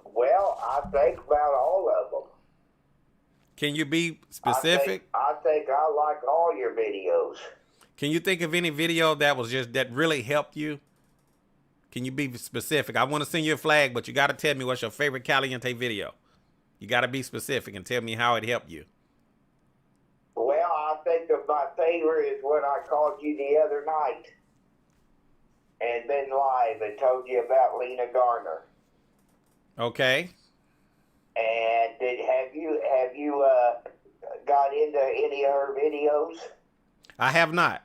Well, I think about all of them. Can you be specific? I think I like all your videos. Can you think of any video that really helped you? Can you be specific? I want to send you a flag, but you got to tell me what's your favorite Caliente video. You got to be specific and tell me how it helped you. Well, I think that my favorite is when I called you the other night and been live and told you about Lena Garner. Okay. And have you got into any of her videos? I have not.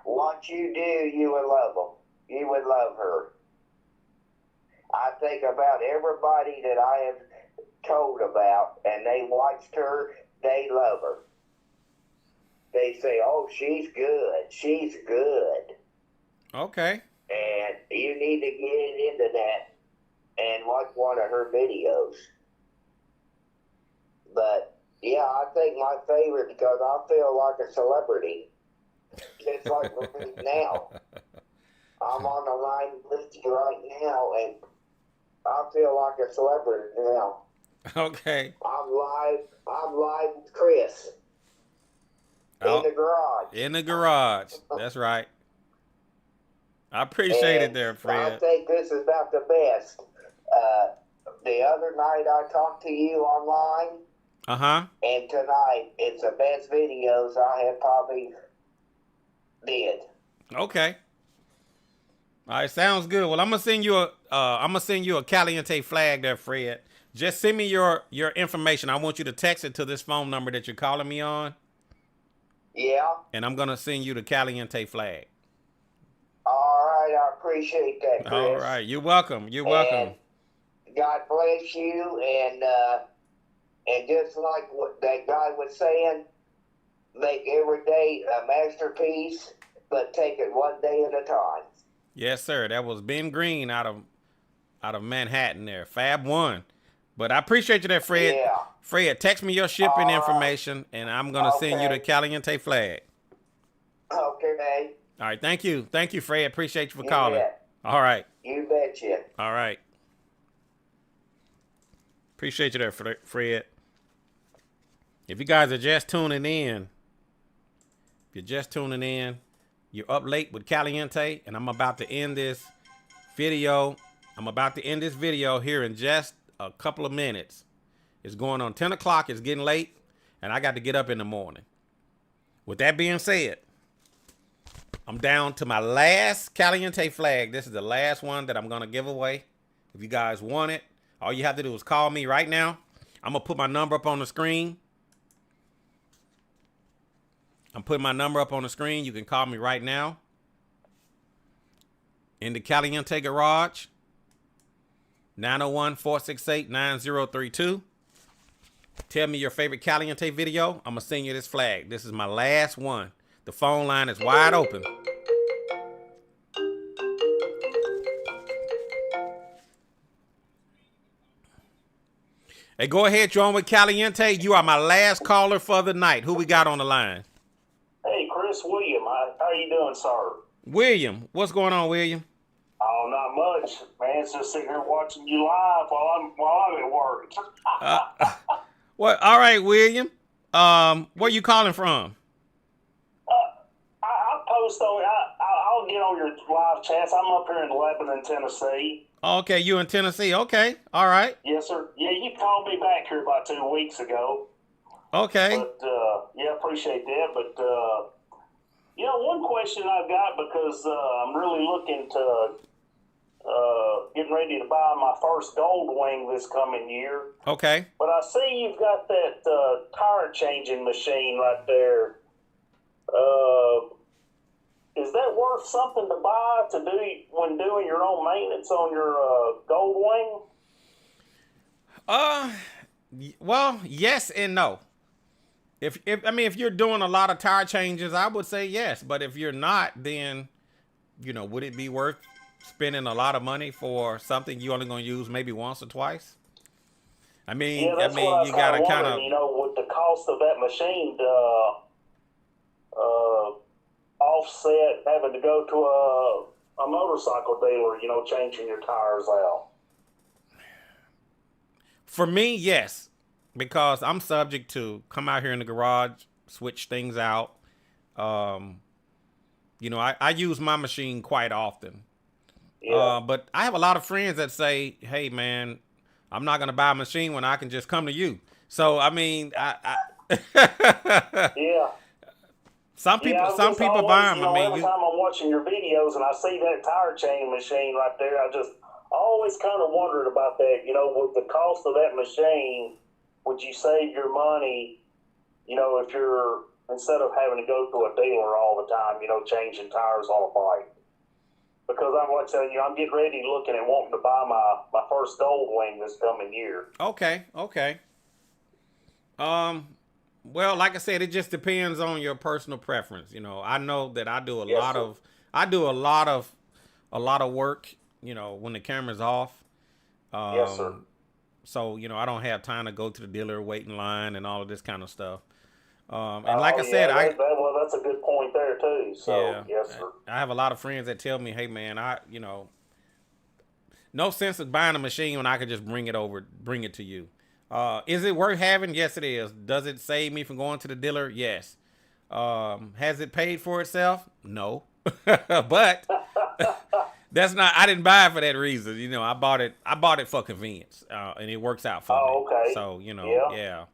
Once you do, you would love them. You would love her. I think about everybody that I have told about, and they watched her. They love her. They say, "Oh, she's good. She's good." Okay. And you need to get into that and watch one of her videos. But yeah, I think my favorite because I feel like a celebrity. Just like right now, I'm on the line with you right now, and I feel like a celebrity now. Okay. I'm live with Chris. In the garage. In the garage. That's right. I appreciate it there, Fred. I think this is about the best. The other night I talked to you online. Uh-huh. And tonight it's the best videos I have probably did. Okay. All right, sounds good. Well, I'm gonna send you a Caliente Flag there, Fred. Just send me your information. I want you to text it to this phone number that you're calling me on. Yeah. And I'm gonna send you the Caliente Flag. All right, I appreciate that, Chris. All right, you're welcome. You're welcome. God bless you, and just like what that guy was saying, make every day a masterpiece, but take it one day at a time. Yes, sir. That was Ben Green out of Manhattan there, Fab One. But I appreciate you there, Fred. Yeah. Fred, text me your shipping information, and I'm gonna send you the Caliente Flag. Okay. All right, thank you, Fred. Appreciate you for calling. Bet. All right. You betcha. All right. Appreciate you there, Fred. If you guys are just tuning in, you're up late with Caliente, and I'm about to end this video. Here in just a couple of minutes. It's going on 10 o'clock. It's getting late, and I got to get up in the morning. With that being said, I'm down to my last Caliente flag. This is the last one that I'm going to give away. If you guys want it, all you have to do is call me right now. I'm going to put my number up on the screen. I'm putting my number up on the screen. You can call me right now. In the Caliente Garage, 901-468-9032. Tell me your favorite Caliente video. I'm going to send you this flag. This is my last one. The phone line is wide open. Hey, go ahead. You're on with Caliente. You are my last caller for the night. Who we got on the line? Hey, Chris William. How you doing, sir? William. What's going on, William? Oh, not much, man. Just sitting here watching you live while I'm at work. Well, all right, William. Where you calling from? I'll post on. I'll get on your live chats. I'm up here in Lebanon, Tennessee. Okay, you in Tennessee? Okay, all right. Yes, sir. Yeah, you called me back here about 2 weeks ago. Okay. But yeah, appreciate that. But one question I've got, because I'm really looking to getting ready to buy my first gold wing this coming year. Okay. But I see you've got that tire changing machine right there. Is that worth something to buy to do when doing your own maintenance on your gold wing? Well, yes and no. If you're doing a lot of tire changes, I would say yes. But if you're not, then would it be worth spending a lot of money for something you're only going to use maybe once or twice? Yeah, that's what I was you gotta kind of with the cost of that machine, offset having to go to a motorcycle dealer, changing your tires out. For me, yes, because I'm subject to come out here in the garage, switch things out. I use my machine quite often. Yeah. But I have a lot of friends that say, hey, man, I'm not going to buy a machine when I can just come to you. So, I yeah. Some people buy them. Every time I'm watching your videos and I see that tire chain machine right there, I just always kind of wondered about that. With the cost of that machine, would you save your money, if you're, instead of having to go to a dealer all the time, changing tires on a bike? Because I'm telling you, I'm getting ready looking and wanting to buy my first gold wing this coming year. Okay. Well, like I said, it just depends on your personal preference. I know that I do a lot of work, when the camera's off. Yes, sir. So, I don't have time to go to the dealer, wait in line and all of this kind of stuff. And like I said, well, that's a good point there too. So, yeah, yes, sir. I have a lot of friends that tell me, hey man, no sense of buying a machine when I could just bring it to you. Is it worth having? Yes, it is. Does it save me from going to the dealer? Yes. Has it paid for itself? No. But I didn't buy it for that reason. I bought it for convenience. And it works out for me. Okay. So, yeah.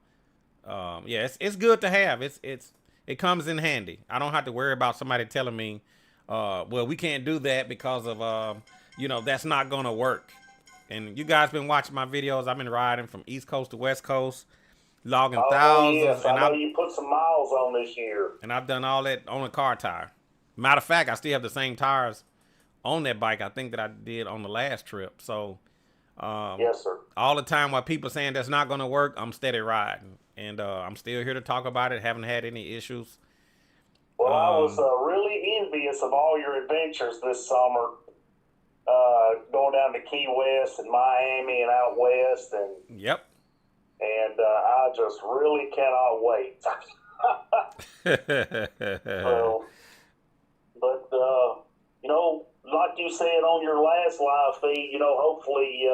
It's good to have. It comes in handy. I don't have to worry about somebody telling me, well, we can't do that because of, that's not going to work. And you guys been watching my videos. I've been riding from East Coast to West Coast, logging thousands. Yes, and I know you put some miles on this year. And I've done all that on a car tire. Matter of fact, I still have the same tires on that bike I think that I did on the last trip. So, yes, sir. All the time while people saying that's not going to work, I'm steady riding. And I'm still here to talk about it. Haven't had any issues. Well, I was really envious of all your adventures this summer, going down to Key West and Miami and out west. Yep. And I just really cannot wait. So, but, like you said on your last live feed, hopefully,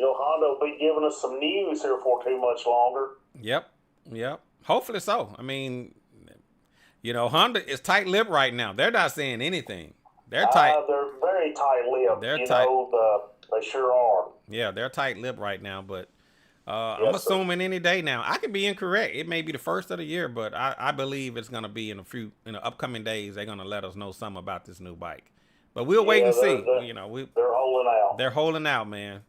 Honda will be giving us some news here for too much longer. Yep. Hopefully so. I mean, Honda is tight-lipped right now. They're not saying anything. They're tight. They're very tight-lipped. They're tight. They sure are. Yeah, they're tight-lipped right now, but Yes, I'm sir. assuming any day now. I could be incorrect. It may be the first of the year, but I believe it's going to be in the upcoming days. They're going to let us know something about this new bike. But we'll wait and see. They're holding out. They're holding out, man.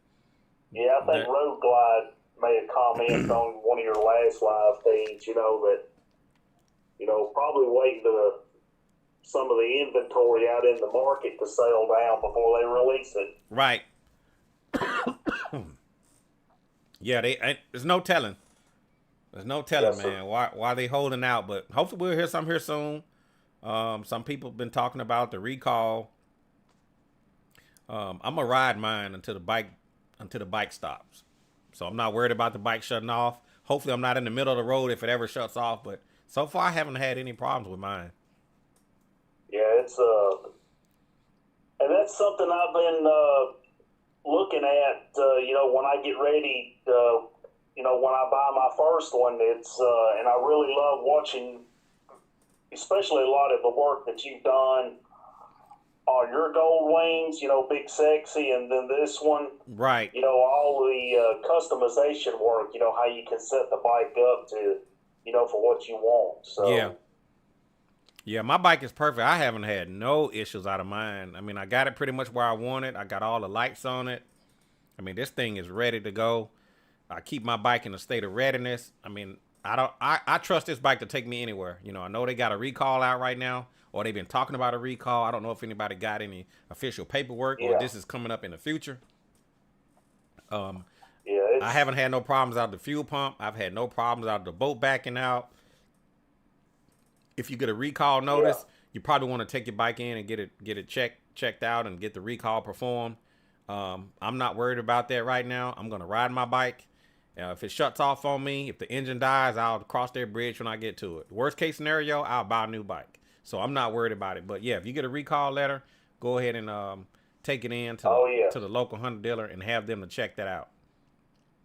Yeah, I think Road Glide made a comment on one of your last live feeds, that, probably waiting to some of the inventory out in the market to sell down before they release it. Right. Yeah, there's no telling. There's no telling, Yes, man, why they holding out. But hopefully we'll hear something here soon. Some people have been talking about the recall. I'm gonna ride mine until the bike stops. So I'm not worried about the bike shutting off. Hopefully I'm not in the middle of the road if it ever shuts off. But so far I haven't had any problems with mine. Yeah, it's and that's something I've been looking at. When I get ready, when I buy my first one, it's and I really love watching, especially a lot of the work that you've done on your Gold Wings, Big Sexy, and then this one, Right. All the customization work, how you can set the bike up to, for what you want. So Yeah, my bike is perfect. I haven't had no issues out of mine. I mean, I got it pretty much where I want it. I got all the lights on it. I mean, this thing is ready to go. I keep my bike in a state of readiness. I mean, I trust this bike to take me anywhere. I know they got a recall out right now, or they've been talking about a recall. I don't know if anybody got any official paperwork or this is coming up in the future. I haven't had no problems out of the fuel pump. I've had no problems out of the bolt backing out. If you get a recall notice, you probably want to take your bike in and get it checked out and get the recall performed. I'm not worried about that right now. I'm going to ride my bike. If it shuts off on me, if the engine dies, I'll cross that bridge when I get to it. Worst case scenario, I'll buy a new bike. So I'm not worried about it. But yeah, if you get a recall letter, go ahead and take it in to the local Honda dealer and have them to check that out.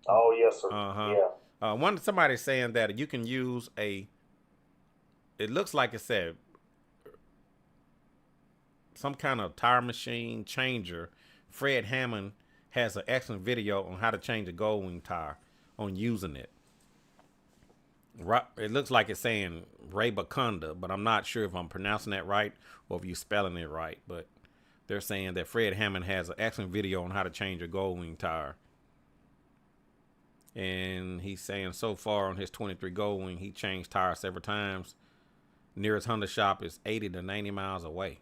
Oh, yes, sir. Yeah. Somebody saying that you can use it looks like it said some kind of tire machine changer. Fred Hammond has an excellent video on how to change a Gold Wing tire on using it. It looks like it's saying Ray Bakunda, but I'm not sure if I'm pronouncing that right or if you're spelling it right. But they're saying that Fred Hammond has an excellent video on how to change a Gold Wing tire. And he's saying so far on his 23 Gold Wing, he changed tires several times. Nearest Honda shop is 80 to 90 miles away.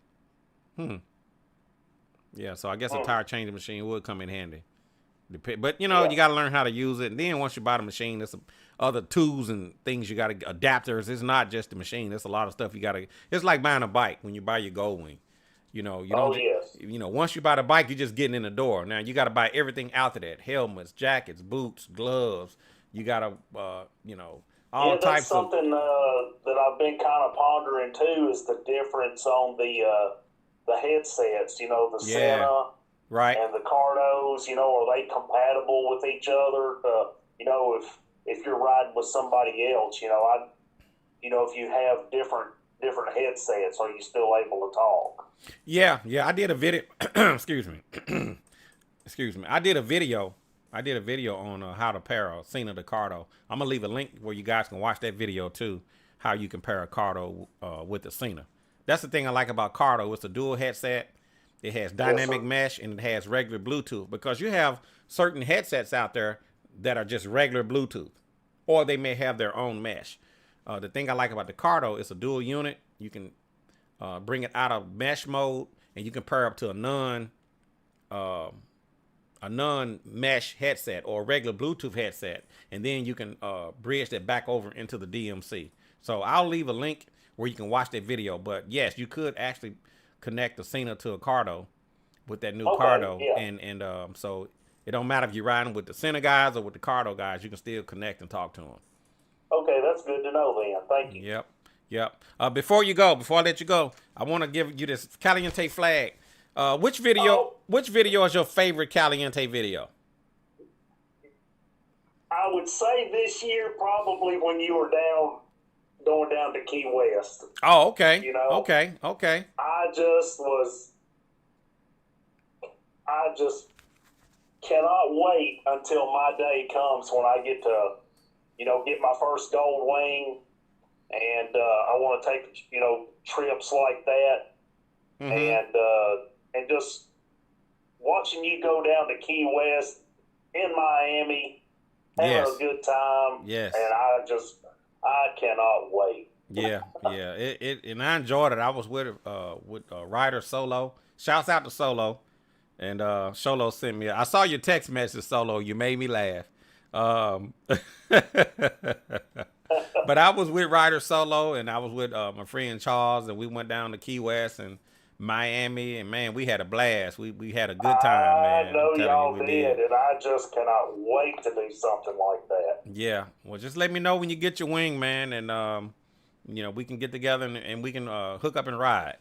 Yeah, so I guess a tire changing machine would come in handy. But, you got to learn how to use it. And then once you buy the machine, there's some other tools and things you got to, adapters. It's not just the machine. There's a lot of stuff you got to, it's like buying a bike when you buy your Gold Wing. You don't, once you buy the bike, you're just getting in the door. Now, you got to buy everything after that. Helmets, jackets, boots, gloves. You got to, all types that's something that I've been kind of pondering too is the difference on the headsets. The Sena and the Cardos. Are they compatible with each other? If you're riding with somebody else, if you have different headsets, are you still able to talk? Yeah. I did a video. Excuse me. I did a video on how to pair a Sena to Cardo. I'm going to leave a link where you guys can watch that video too, how you can pair a Cardo with the Sena. That's the thing I like about Cardo. It's a dual headset. It has dynamic mesh and it has regular Bluetooth, because you have certain headsets out there that are just regular Bluetooth, or they may have their own mesh. The thing I like about the Cardo, it's a dual unit. You can bring it out of mesh mode and you can pair up to a non-mesh headset or a regular Bluetooth headset, and then you can bridge that back over into the DMC. So I'll leave a link where you can watch that video. But yes, you could actually connect the Sena to a Cardo with that new Cardo, and so it don't matter if you're riding with the Sena guys or with the Cardo guys, you can still connect and talk to them. Okay, that's good to know then. Thank you. Yep. Before I let you go, I want to give you this Caliente Flag. Which video is your favorite Caliente video? would say this year probably when you were going down to Key West. Oh, okay. You know? Okay. I just cannot wait until my day comes when I get to, get my first gold wing, and I want to take, trips like that, and just watching you go down to Key West in Miami, having Yes. a good time. Yes. And I cannot wait. Yeah. And I enjoyed it. I was with Ryder Solo. Shouts out to Solo. And Solo sent me. I saw your text message, Solo. You made me laugh. But I was with Ryder Solo, and I was with my friend Charles, and we went down to Key West and Miami, and man, we had a blast. We had a good time, man. I know y'all did, and I just cannot wait to do something like that. Yeah. Well, just let me know when you get your wing, man, and we can get together and we can hook up and ride.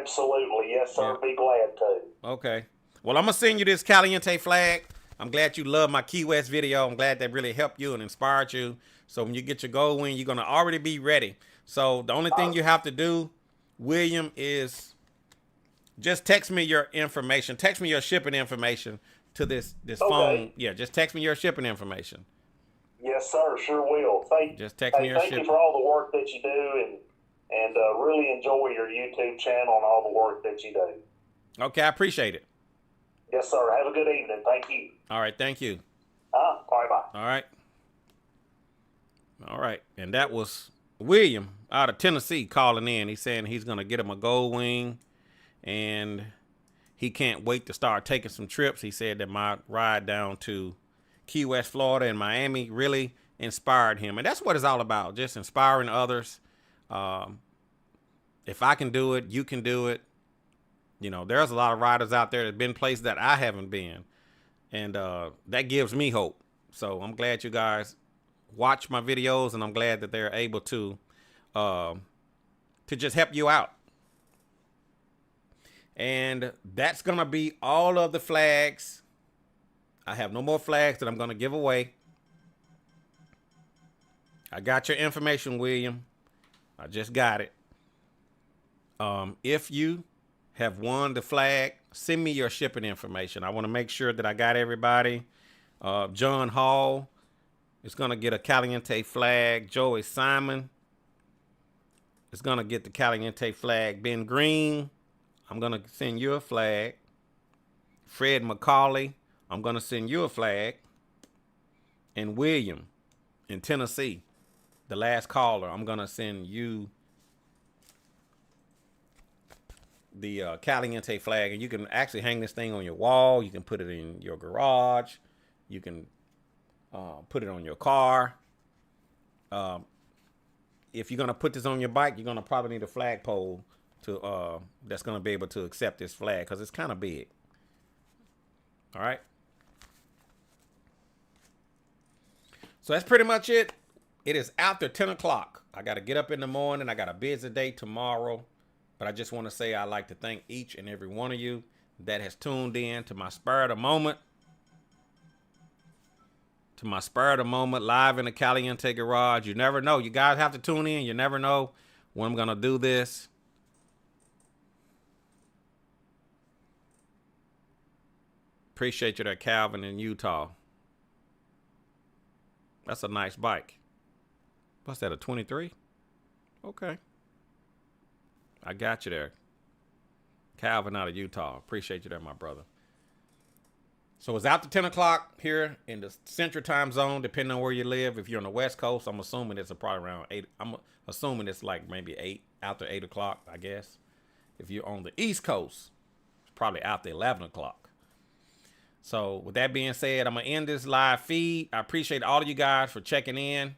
Absolutely. Yes, sir. Yeah. Be glad to. Okay. Well, I'm going to send you this Caliente Flag. I'm glad you love my Key West video. I'm glad that really helped you and inspired you. So when you get your gold wing, you're going to already be ready. So the only thing you have to do, William, is just text me your information. Text me your shipping information to this phone. Yeah, just text me your shipping information. Yes, sir. Sure will. Thank you for all the work that you do, and really enjoy your YouTube channel and all the work that you do. Okay, I appreciate it. Yes, sir. Have a good evening. Thank you. All right, thank you. Bye-bye. All right. And that was William out of Tennessee calling in. He's saying he's going to get him a gold wing, and he can't wait to start taking some trips. He said that my ride down to Key West, Florida, and Miami really inspired him. And that's what it's all about, just inspiring others. If I can do it, you can do it. There's a lot of riders out there that have been places that I haven't been. And that gives me hope. So I'm glad you guys watch my videos, and I'm glad that they're able to just help you out. And that's going to be all of the flags. I have no more flags that I'm going to give away. I got your information, William. I just got it. If you have won the flag, send me your shipping information. I want to make sure that I got everybody. John Hall is going to get a Caliente Flag. Joey Simon is going to get the Caliente Flag. Ben Green, I'm going to send you a flag. Fred McCauley, I'm going to send you a flag. And William in Tennessee, the last caller, I'm going to send you the Caliente Flag. And you can actually hang this thing on your wall. You can put it in your garage. You can put it on your car. If you're going to put this on your bike, you're going to probably need a flagpole to that's going to be able to accept this flag, because it's kind of big. All right. So that's pretty much it. It is after 10 o'clock. I got to get up in the morning. I got a busy day tomorrow. But I just want to say I'd like to thank each and every one of you that has tuned in to my Spur of the Moment. To my Spur of the Moment live in the Caliente Garage. You never know. You guys have to tune in. You never know when I'm going to do this. Appreciate you there, Calvin in Utah. That's a nice bike. What's that, a 23? Okay. I got you there. Calvin out of Utah. Appreciate you there, my brother. So it's after 10 o'clock here in the Central Time Zone, depending on where you live. If you're on the West Coast, I'm assuming it's probably around 8. I'm assuming it's like maybe 8, after 8 o'clock, I guess. If you're on the East Coast, it's probably after 11 o'clock. So with that being said, I'm going to end this live feed. I appreciate all of you guys for checking in.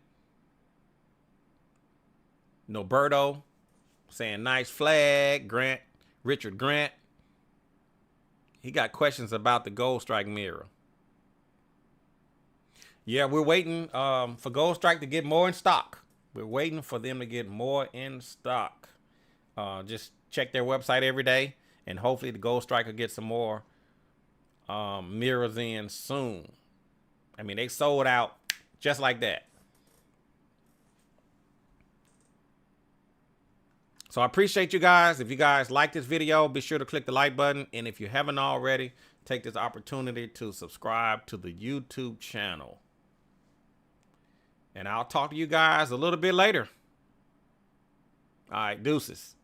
Noberto saying nice flag. Richard Grant. He got questions about the Gold Strike mirror. Yeah, we're waiting for Gold Strike to get more in stock. We're waiting for them to get more in stock. Just check their website every day, and hopefully the Gold Strike will get some more mirrors in soon. I mean, they sold out Just like that. So I appreciate you guys. If you guys like this video, be sure to click the like button. And if you haven't already, take this opportunity to subscribe to the YouTube channel. And I'll talk to you guys a little bit later. All right, deuces.